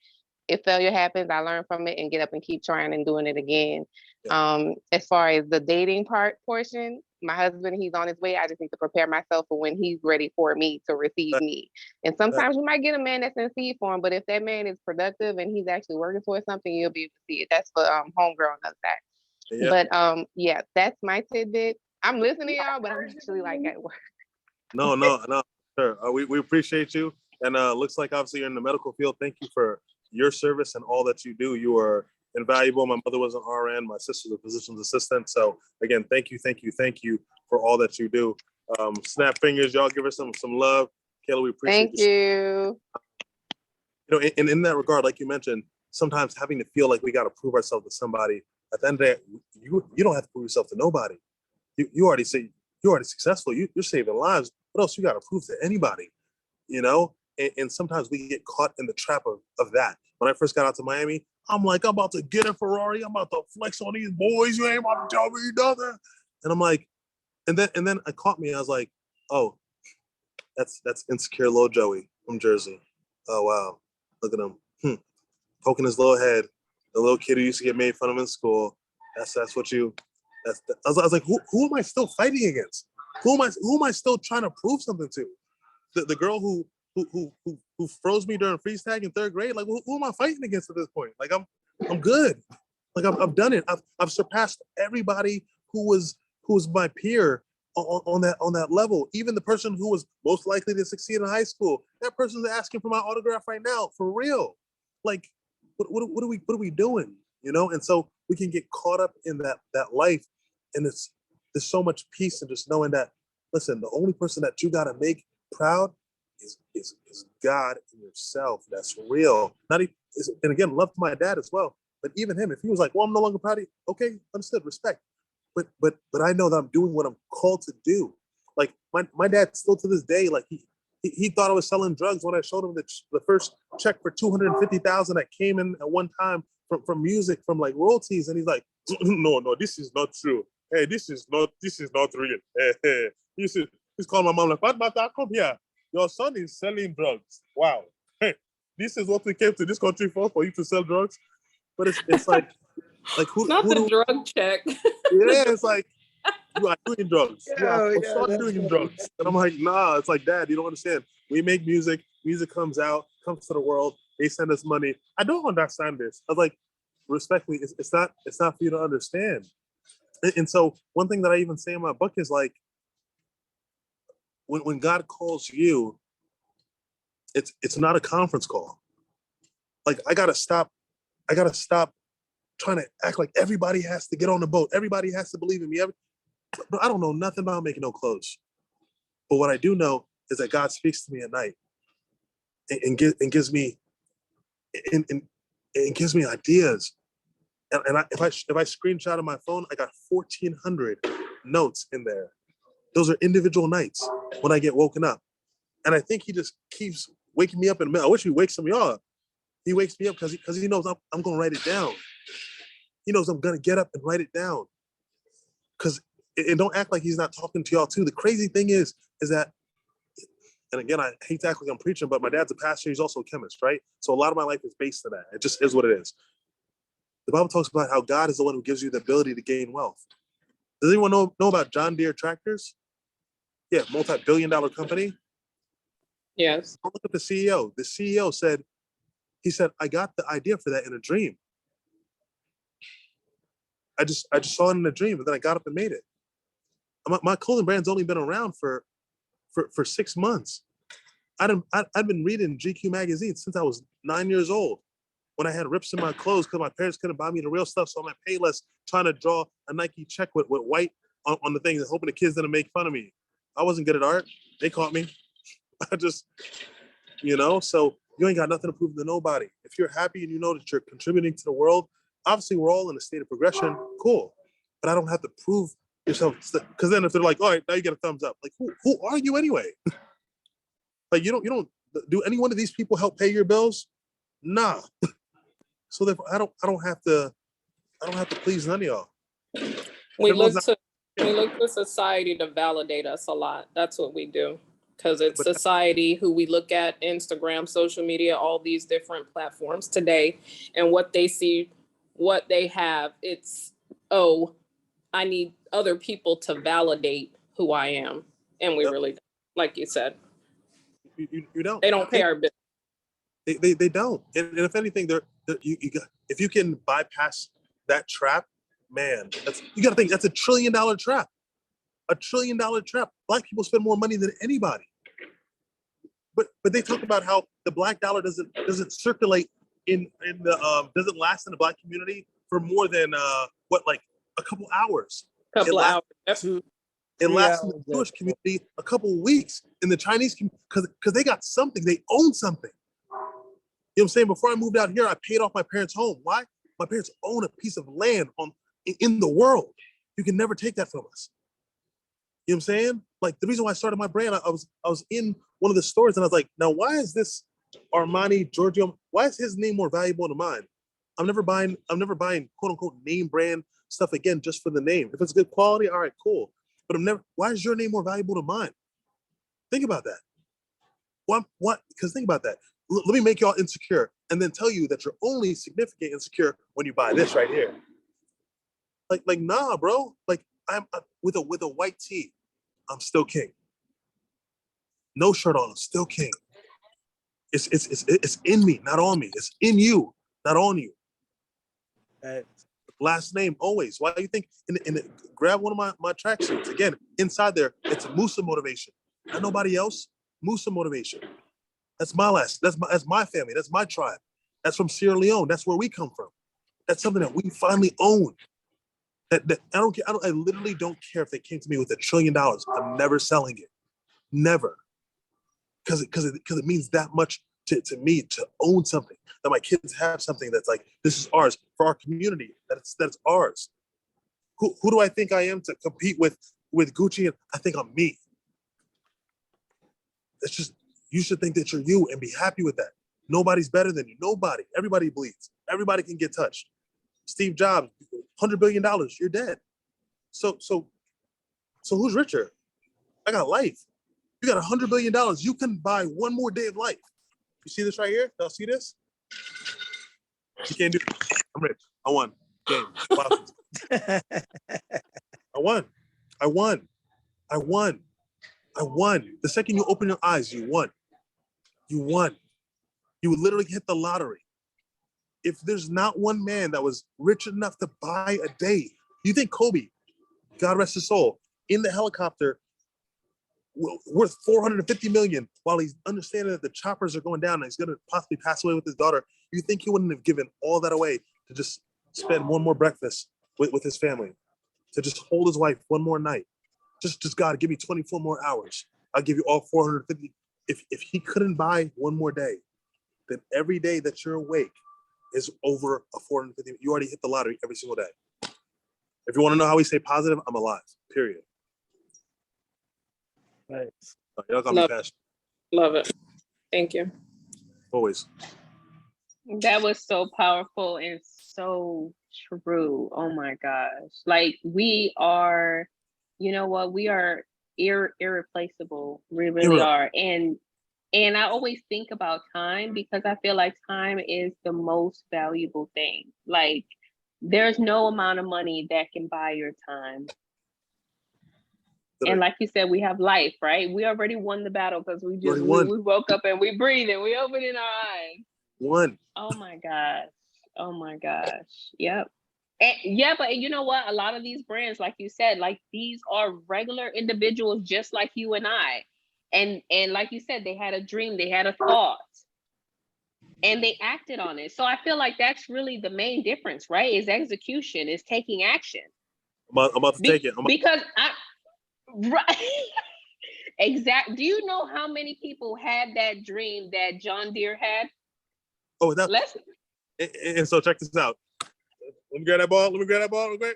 If failure happens, I learn from it and get up and keep trying and doing it again. Yeah. As far as the dating portion, my husband, he's on his way. I just need to prepare myself for when he's ready for me to receive me. And sometimes you might get a man that's in seed form, but if that man is productive and he's actually working towards something, you'll be able to see it. That's for homegirl on the other side. Yeah. But yeah, that's my tidbit. I'm listening to y'all, but I'm actually like at work. No, sure. We appreciate you. And looks like obviously you're in the medical field. Thank you for your service and all that you do. You are invaluable. My mother was an RN. My sister's a physician's assistant. So again, thank you for all that you do. Snap fingers, y'all give her some love. Kayla, we appreciate you. Thank you. You know, and in that regard, like you mentioned, sometimes having to feel like we got to prove ourselves to somebody. At the end of the day, you don't have to prove yourself to nobody. You already you're already successful. You're saving lives. What else you got to prove to anybody? You know? And sometimes we get caught in the trap of that. When I first got out to Miami, I'm like, I'm about to get a Ferrari. I'm about to flex on these boys. You ain't about to tell me nothing. And I'm like, and then it caught me. I was like, oh, that's insecure little Joey from Jersey. Oh wow, look at him poking his little head. The little kid who used to get made fun of in school. That's what you. I was like, who am I still fighting against? Who am I still trying to prove something to? The girl who froze me during freeze tag in 3rd grade. Like, who am I fighting against at this point? Like, I'm good. Like, I've done it. I've surpassed everybody who was my peer on that level. Even the person who was most likely to succeed in high school, that person's asking for my autograph right now, for real. Like, what are we doing? You know? And so we can get caught up in that life, and there's so much peace in just knowing that, listen, the only person that you gotta make proud is God and yourself. That's real. Not even, and again, love to my dad as well. But even him, if he was like, well, I'm no longer proud of you, okay, understood, respect. But I know that I'm doing what I'm called to do. Like my dad still to this day, like he thought I was selling drugs when I showed him the first check for $250,000 that came in at one time from music, from like royalties, and he's like, no, this is not true. Hey, this is not real. Hey, he's calling my mom like, what, Mata, come here. Your son is selling drugs. Wow. Hey, this is what we came to this country for you to sell drugs. But it's like who Not who the do, drug check. yeah, it's like, you are doing drugs. You are start doing right. drugs. And I'm like, nah, it's like, Dad, you don't understand. We make music comes out, comes to the world, they send us money. I don't understand this. I was like, respectfully, it's not for you to understand. And so one thing that I even say in my book is like, when God calls you, it's not a conference call. Like, I gotta stop trying to act like everybody has to get on the boat. Everybody has to believe in me. But I don't know nothing about making no clothes. But what I do know is that God speaks to me at night and gives me ideas. And if I screenshot on my phone, I got 1,400 notes in there. Those are individual nights when I get woken up. And I think he just keeps waking me up in the middle. I wish he wakes some of y'all up. He wakes me up because he knows I'm going to write it down. He knows I'm going to get up and write it down. And don't act like he's not talking to y'all too. The crazy thing is that, and again, I hate to act like I'm preaching, but my dad's a pastor. He's also a chemist, right? So a lot of my life is based on that. It just is what it is. The Bible talks about how God is the one who gives you the ability to gain wealth. Does anyone know about John Deere tractors? Yeah, multi-billion-dollar company. Yes. Look at the CEO. The CEO said, I got the idea for that in a dream. I just saw it in a dream, and then I got up and made it. My clothing brand's only been around for 6 months. I've been reading GQ magazine since I was 9 years old, when I had rips in my clothes because my parents couldn't buy me the real stuff, so I'm at Payless trying to draw a Nike check with white on the thing, hoping the kids didn't make fun of me. I wasn't good at art. They caught me. I just, so you ain't got nothing to prove to nobody. If you're happy and you know that you're contributing to the world, obviously we're all in a state of progression, cool. But I don't have to prove yourself, because then if they're like, all right, now you get a thumbs up. Like, who are you anyway? Like, you don't do any one of these people help pay your bills? Nah. So therefore, I don't have to please none of y'all. We look to society to validate us a lot. That's what we do. Because it's society who we look at, Instagram, social media, all these different platforms today, and what they see, what they have. It's, oh, I need other people to validate who I am. And we really don't, like you said. You don't. They don't pay our bills. They don't. And if anything, if you can bypass that trap, man, you got to think that's $1 trillion trap. $1 trillion trap. Black people spend more money than anybody. But they talk about how the black dollar doesn't circulate in the doesn't last in the black community for more than like a couple hours. It lasts in the Jewish community a couple of weeks. In the Chinese community, because they got something, they own something. You know what I'm saying? Before I moved out here, I paid off my parents' home. Why? My parents own a piece of land in the world. You can never take that from us. You know what I'm saying? Like the reason why I started my brand, I was in one of the stores and I was like, now why is this Armani Giorgio? Why is his name more valuable than mine? I'm never buying quote unquote name brand stuff again just for the name. If it's good quality, all right, cool. But why is your name more valuable than mine? Think about that. What? Because think about that. Let me make y'all insecure and then tell you that you're only significant insecure when you buy this right here. Like nah, bro. Like I'm with a white tee, I'm still king. No shirt on, I'm still king. It's in me, not on me. It's in you, not on you. Last name always. Why do you think grab one of my tracksuits again? Inside there, it's a Musa motivation. Not nobody else. Musa motivation. That's my that's my family. That's my tribe. That's from Sierra Leone. That's where we come from. That's something that we finally own. That I don't care. I literally don't care if they came to me with $1 trillion. I'm never selling it. Never. Because it means that much to me to own something, that my kids have something that's like, this is ours for our community. That's ours. Who do I think I am to compete with Gucci? And I think I'm me. It's just, you should think that you're you and be happy with that. Nobody's better than you. Nobody. Everybody bleeds. Everybody can get touched. Steve Jobs, $100 billion, you're dead. So who's richer? I got life. You got $100 billion. You can buy one more day of life. You see this right here? Y'all see this? You can't do it. I'm rich. I won. Game. I won. I won. I won. I won. The second you open your eyes, you won. You won. You would literally hit the lottery. If there's not one man that was rich enough to buy a day, you think Kobe, God rest his soul, in the helicopter, worth 450 million, while he's understanding that the choppers are going down and he's going to possibly pass away with his daughter, you think he wouldn't have given all that away to just spend one more breakfast with his family, to just hold his wife one more night? Just God, give me 24 more hours. I'll give you all 450. If he couldn't buy one more day, then every day that you're awake is over a 450. You already hit the lottery every single day. If you want to know how we stay positive, I'm alive, period. Right. Y'all got me passionate. Love it. Thank you. Always. That was so powerful and so true. Oh my gosh. Like we are, you know what? We are irreplaceable. We really are. And I always think about time because I feel like time is the most valuable thing. Like there's no amount of money that can buy your time. And like you said, we have life, right? We already won the battle because we woke up and we breathe and we open in our eyes. Won. Oh my gosh. Oh my gosh. Yep. And yeah, but you know what? A lot of these brands, like you said, like these are regular individuals just like you and I. And like you said, they had a dream, they had a thought, and they acted on it. So I feel like that's really the main difference, right? Is execution, is taking action. I'm about to take it. Because right. Exactly. Do you know how many people had that dream that John Deere had? Oh, and so check this out. Let me grab that ball. Okay.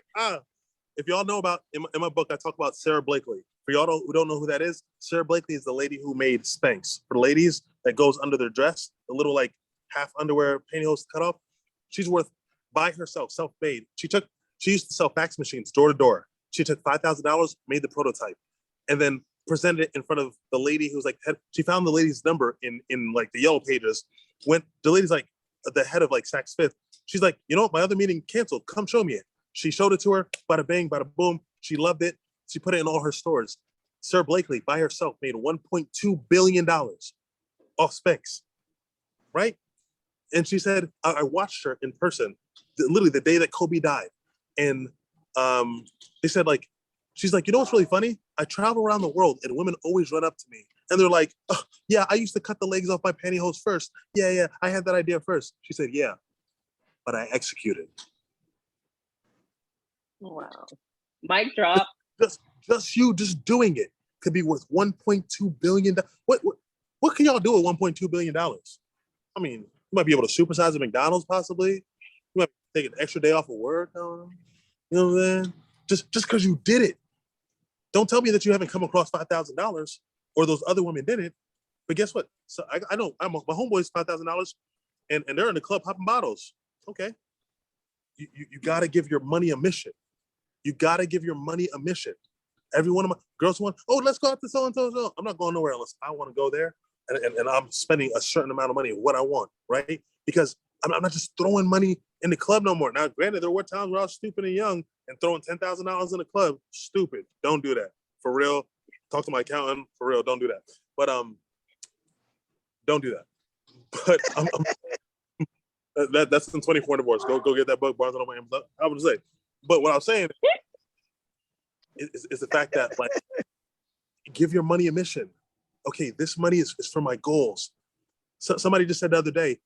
If y'all know about, in my book, I talk about Sarah Blakely. For y'all who don't know who that is, Sarah Blakely is the lady who made Spanx for ladies that goes under their dress, the little like half underwear pantyhose cut off. She's worth, by herself, self-made. She used to sell fax machines door to door. She took $5,000, made the prototype, and then presented it in front of the lady who's like, she found the lady's number in like the yellow pages. When the lady's like the head of like Saks Fifth, she's like, you know what, my other meeting canceled. Come show me it. She showed it to her, bada bang, bada boom. She loved it. She put it in all her stores. Sarah Blakely by herself made $1.2 billion off Spanx, right? And she said, I watched her in person, literally the day that Kobe died. And they said like, she's like, you know what's really funny? I travel around the world and women always run up to me. And they're like, oh, yeah, I used to cut the legs off my pantyhose first. Yeah, I had that idea first. She said, yeah, but I executed. Wow. Mic drop. Just doing it could be worth $1.2 billion. What can y'all do with $1.2 billion? I mean, you might be able to supersize a McDonald's possibly. You might take an extra day off of work. You know what I'm saying? Just because you did it. Don't tell me that you haven't come across $5,000 or those other women didn't. But guess what? So I know my homeboy's $5,000 and they're in the club popping bottles. Okay. You got to give your money a mission. You got to give your money a mission. Every one of my girls want, oh, let's go out to so-and-so. I'm not going nowhere unless I want to go there. And I'm spending a certain amount of money, what I want, right? Because I'm not just throwing money in the club no more. Now, granted, there were times where I was stupid and young and throwing $10,000 in the club. Stupid. Don't do that. For real. Talk to my accountant. For real. Don't do that. But don't do that. But that's in 24 divorce. Go get that book, Barnes & Noble. I would say. But what I'm saying is the fact that, like, give your money a mission. Okay, this money is for my goals. So somebody just said the other day,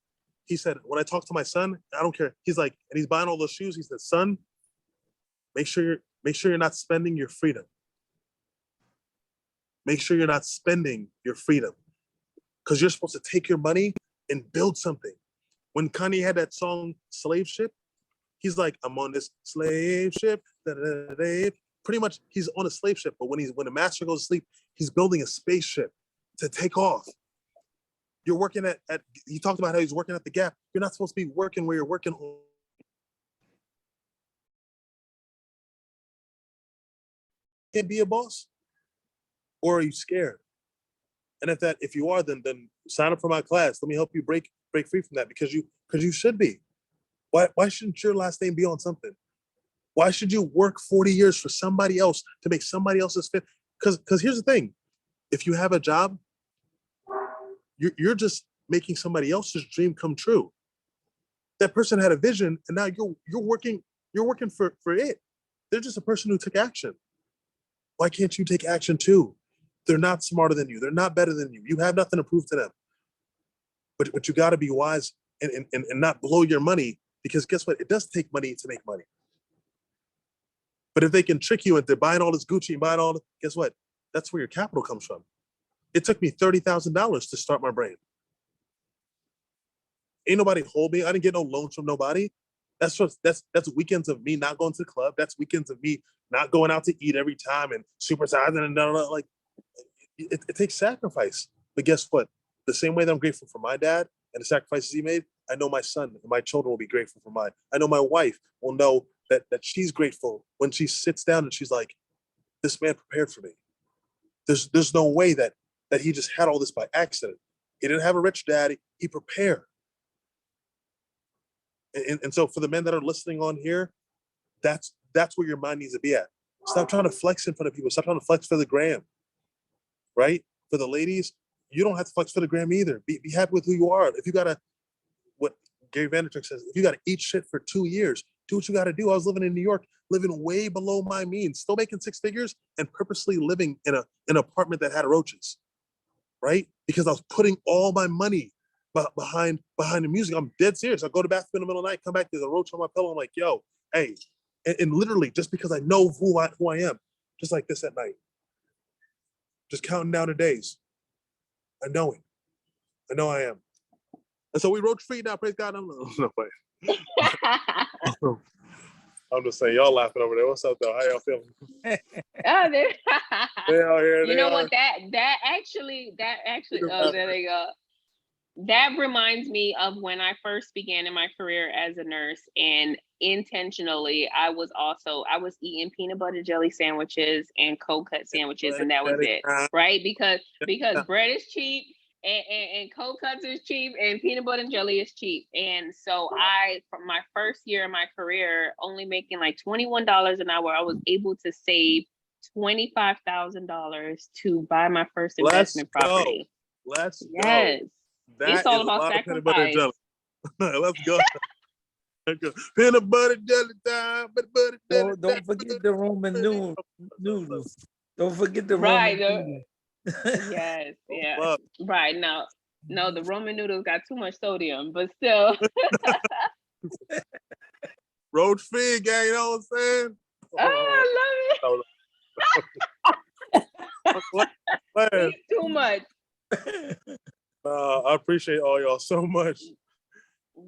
he said, when I talk to my son, I don't care. He's like, and he's buying all those shoes. He said, son, make sure you're not spending your freedom. Make sure you're not spending your freedom. Because you're supposed to take your money and build something. When Kanye had that song, Slave Ship, he's like, I'm on this slave ship. Pretty much he's on a slave ship, but when the master goes to sleep, he's building a spaceship to take off. You're working at he talked about how he's working at the Gap. You're not supposed to be working where you're working. Can't be a boss? Or are you scared? And if you are, then sign up for my class. Let me help you break free from that because you should be. Why shouldn't your last name be on something? Why should you work 40 years for somebody else to make somebody else's fit? Because here's the thing. If you have a job, you're just making somebody else's dream come true. That person had a vision and now you're working for it. They're just a person who took action. Why can't you take action too? They're not smarter than you. They're not better than you. You have nothing to prove to them. But you got to be wise and not blow your money because guess what? It does take money to make money. But if they can trick you into buying all this Gucci and buying all, guess what? That's where your capital comes from. It took me $30,000 to start my brand. Ain't nobody hold me. I didn't get no loans from nobody. That's weekends of me not going to the club. That's weekends of me not going out to eat every time and supersizing and like it takes sacrifice. But guess what? The same way that I'm grateful for my dad and the sacrifices he made, I know my son and my children will be grateful for mine. I know my wife will know that she's grateful when she sits down and she's like, this man prepared for me. There's no way that he just had all this by accident. He didn't have a rich daddy. He prepared. And so for the men that are listening on here, that's where your mind needs to be at. Stop trying to flex in front of people. Stop trying to flex for the gram, right? For the ladies, you don't have to flex for the gram either. Be happy with who you are. If you gotta, what Gary Vaynerchuk says, if you gotta eat shit for 2 years, do what you gotta do. I was living in New York, living way below my means, still making 6 figures and purposely living in an apartment that had roaches, right? Because I was putting all my money behind the music. I'm dead serious. I go to the bathroom in the middle of the night, come back, there's a roach on my pillow. I'm like, yo, hey, and literally just because I know who I am, just like this at night, just counting down the days. I know I am. And so we roach free now, praise God. I'm just saying, y'all laughing over there. What's up though? How y'all feeling? They out here. You know what? That actually. Oh, there they go. That reminds me of when I first began in my career as a nurse, and intentionally, I was eating peanut butter jelly sandwiches and cold cut sandwiches, and that was it, right? Because bread is cheap. And cold cuts is cheap and peanut butter and jelly is cheap. And so from my first year in my career, only making like $21 an hour, I was able to save $25,000 to buy my first investment property. Let's go. It's all about sacrifice. Let's go. Peanut butter jelly time. Don't forget the Roman noodles. Don't forget the Roman noodles. Yes, yeah. Right. No, the Roman noodles got too much sodium, but still. Roach free, gang, you know what I'm saying? Oh, I love it. Too much. I appreciate all y'all so much.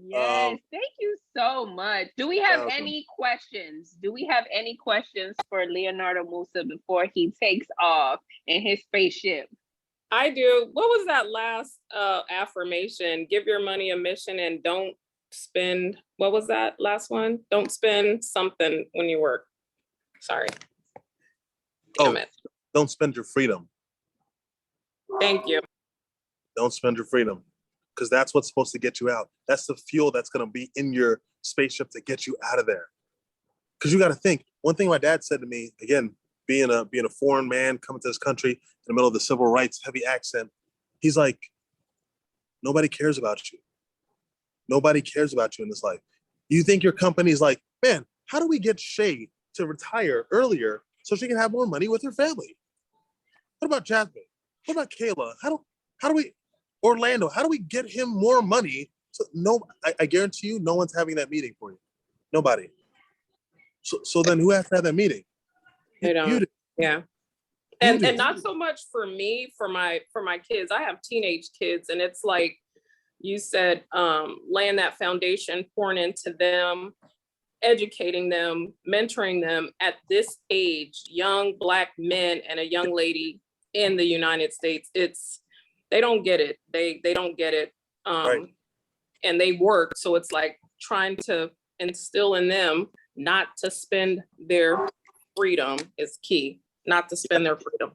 Yes, thank you so much. Do we have any questions? Do we have any questions for Leonardo Musa before he takes off in his spaceship? I do. What was that last affirmation? Give your money a mission and don't spend, what was that last one? Don't spend something when you work. Sorry. Damn it. Don't spend your freedom. Thank you. Don't spend your freedom. Because that's what's supposed to get you out. That's the fuel that's going to be in your spaceship to get you out of there. Because you got to think, one thing my dad said to me, again, being a foreign man coming to this country in the middle of the civil rights heavy accent, he's like, nobody cares about you. Nobody cares about you in this life. You think your company's like, man, how do we get Shay to retire earlier so she can have more money with her family? What about Jasmine? What about Kayla? How do we, Orlando, how do we get him more money? So I guarantee you, no one's having that meeting for you. Nobody. So then who has to have that meeting? They don't. You do. Yeah. And not so much for me, for my kids. I have teenage kids, and it's like you said, laying that foundation, pouring into them, educating them, mentoring them at this age, young Black men and a young lady in the United States. They don't get it. They don't get it. Right. And they work. So it's like trying to instill in them not to spend their freedom is key, not to spend their freedom.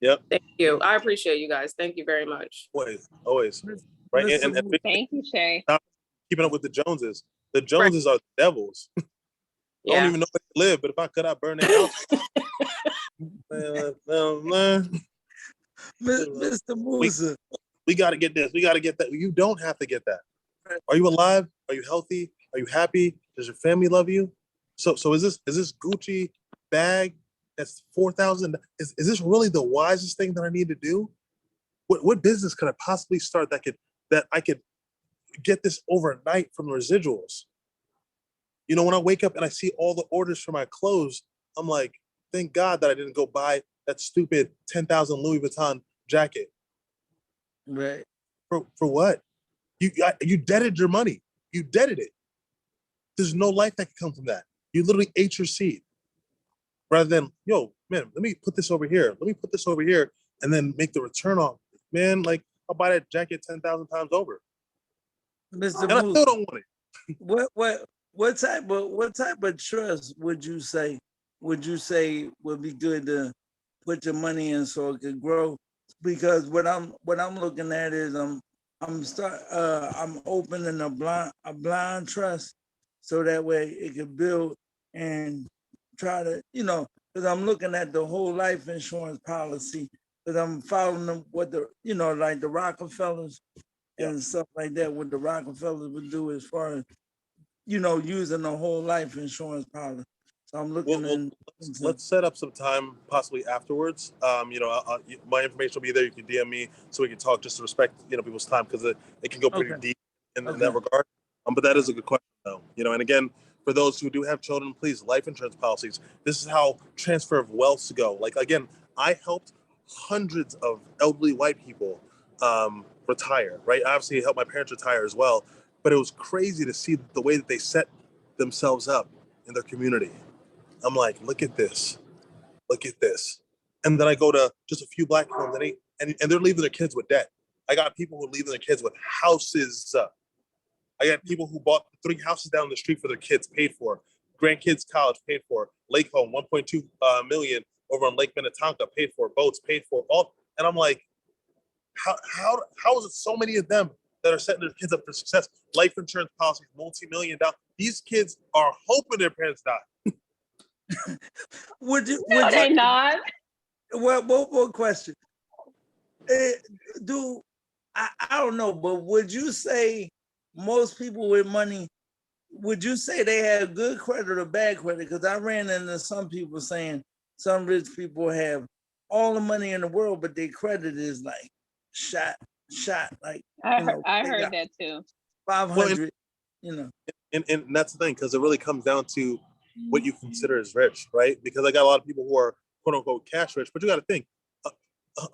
Yep. Thank you. I appreciate you guys. Thank you very much. Always. Right. And thank you, Shay. Keeping up with the Joneses. The Joneses are the devils. I don't even know where they live, but if I could, I'd burn their house. Mr. Musa. We got to get this. We got to get that. You don't have to get that. Are you alive? Are you healthy? Are you happy? Does your family love you? So is this Gucci bag that's $4,000? Is this really the wisest thing that I need to do? What business could I possibly start that I could get this overnight from the residuals? You know, when I wake up and I see all the orders for my clothes, I'm like, thank God that I didn't go buy that stupid 10,000 Louis Vuitton jacket. Right. For what? You deaded your money. You deaded it. There's no life that can come from that. You literally ate your seed. Rather than, yo, man, let me put this over here. Let me put this over here and then make the return off. Man, like, I'll buy that jacket 10,000 times over. Mr. And I still don't want it. What type of trust would you say would be good to put your money in so it could grow? Because what I'm looking at is I'm opening a blind trust so that way it can build and try to, because I'm looking at the whole life insurance policy, because I'm following them what like the Rockefellers and stuff like that, what the Rockefellers would do as far as, using the whole life insurance policy. So I'm looking let's set up some time possibly afterwards. My information will be there. You can DM me so we can talk just to respect, people's time, because it can go pretty deep in that regard. But that is a good question though. And again, for those who do have children, please, life insurance policies. This is how transfer of wealth go. Like, again, I helped hundreds of elderly white people retire, right? Obviously, I helped my parents retire as well. But it was crazy to see the way that they set themselves up in their community. I'm like, look at this. And then I go to just a few Black homes and they're leaving their kids with debt. I got people who are leaving their kids with houses. I got people who bought 3 houses down the street for their kids, paid for. Grandkids' college, paid for. Lake home, 1.2 million over on Lake Minnetonka, paid for. Boats, paid for. All. And I'm like, how is it so many of them that are setting their kids up for success? Life insurance policies, multi-million-dollar. These kids are hoping their parents die. Would they not? Well, one question. I don't know, but would you say most people with money, would you say they have good credit or bad credit? Because I ran into some people saying some rich people have all the money in the world, but their credit is like shot. Like I heard that too. 500, And that's the thing, because it really comes down to what you consider as rich, right? Because I got a lot of people who are quote unquote cash rich, but you got to think,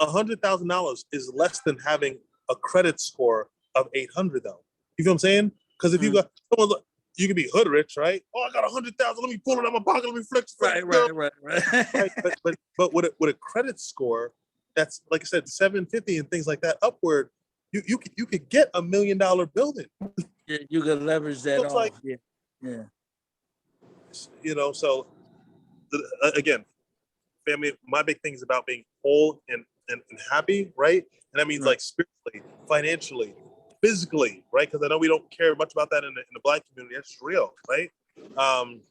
$100,000 is less than having a credit score of 800, though. You feel what I'm saying? Because if you got someone, you can be hood rich, right? Oh, I got 100,000. Let me pull it out of my pocket. Let me flex. Right. Right. But with a credit score that's, like I said, 750 and things like that upward, you could get $1 million building. Yeah, you can leverage that off. Like, yeah. So again, family, my big thing is about being whole and happy, right? And that means like spiritually, financially, physically, right? Because I know we don't care much about that in the Black community. That's just real, right? And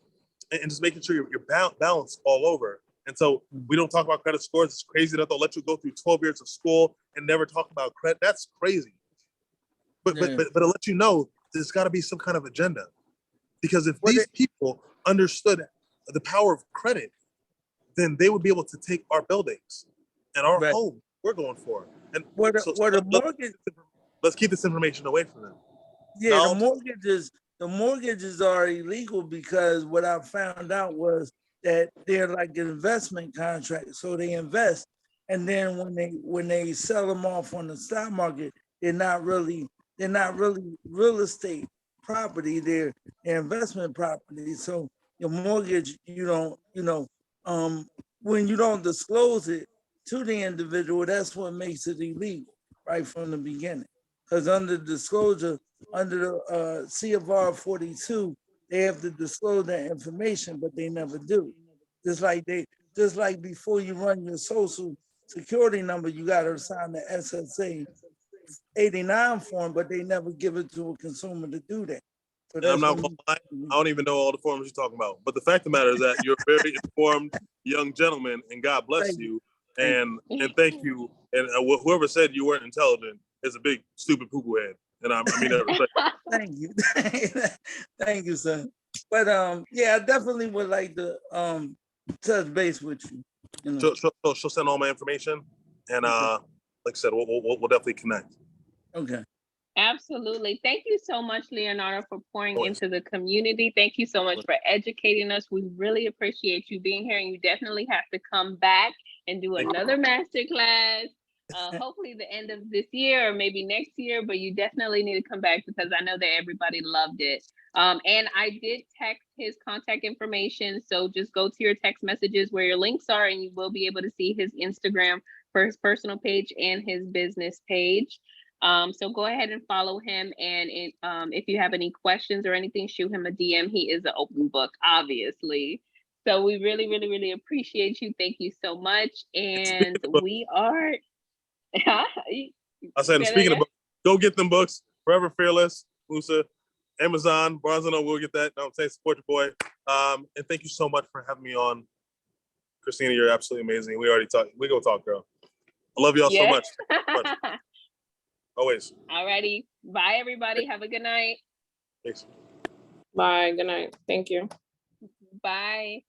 just making sure you're balanced all over. And so we don't talk about credit scores. It's crazy that they'll let you go through 12 years of school and never talk about credit. That's crazy. But I'll let you know there's got to be some kind of agenda, because if these people understood the power of credit, then they would be able to take our buildings and our home we're going for. And let's keep this information away from them. Yeah, the mortgages are illegal because what I found out was that they're like an investment contract. So they invest, and then when they sell them off on the stock market, they're not really real estate property. They're investment property. So your mortgage, when you don't disclose it to the individual, that's what makes it illegal right from the beginning. Because under disclosure, under the CFR 42, they have to disclose that information, but they never do. Just like before you run your social security number, you got to sign the SSA 89 form, but they never give it to a consumer to do that. So I'm not gonna lie, I don't even know all the forms you're talking about. But the fact of the matter is that you're a very informed young gentleman, and God bless you. And thank you. And whoever said you weren't intelligent is a big stupid poo-poo head. And I mean that respect. Thank you. Thank you, sir. But I definitely would like to touch base with you. She'll send all my information, and like I said, we'll definitely connect. Okay. Absolutely. Thank you so much, Leonardo, for pouring into the community. Thank you so much for educating us. We really appreciate you being here, and you definitely have to come back and do another masterclass. Hopefully the end of this year or maybe next year, but you definitely need to come back because I know that everybody loved it. And I did text his contact information. So just go to your text messages where your links are, and you will be able to see his Instagram for his personal page and his business page. So go ahead and follow him. And if you have any questions or anything, shoot him a DM. He is an open book, obviously. So we really, really, really appreciate you. Thank you so much. And we are. I said, speaking of books, go get them books. Forever Fearless, Musa, Amazon, Barnes & Noble, we'll get that. I'm saying support your boy. And thank you so much for having me on. Christina, you're absolutely amazing. We already talked. We go talk, girl. I love y'all so much. Always. Alrighty. Bye, everybody. Have a good night. Thanks. Bye. Good night. Thank you. Bye.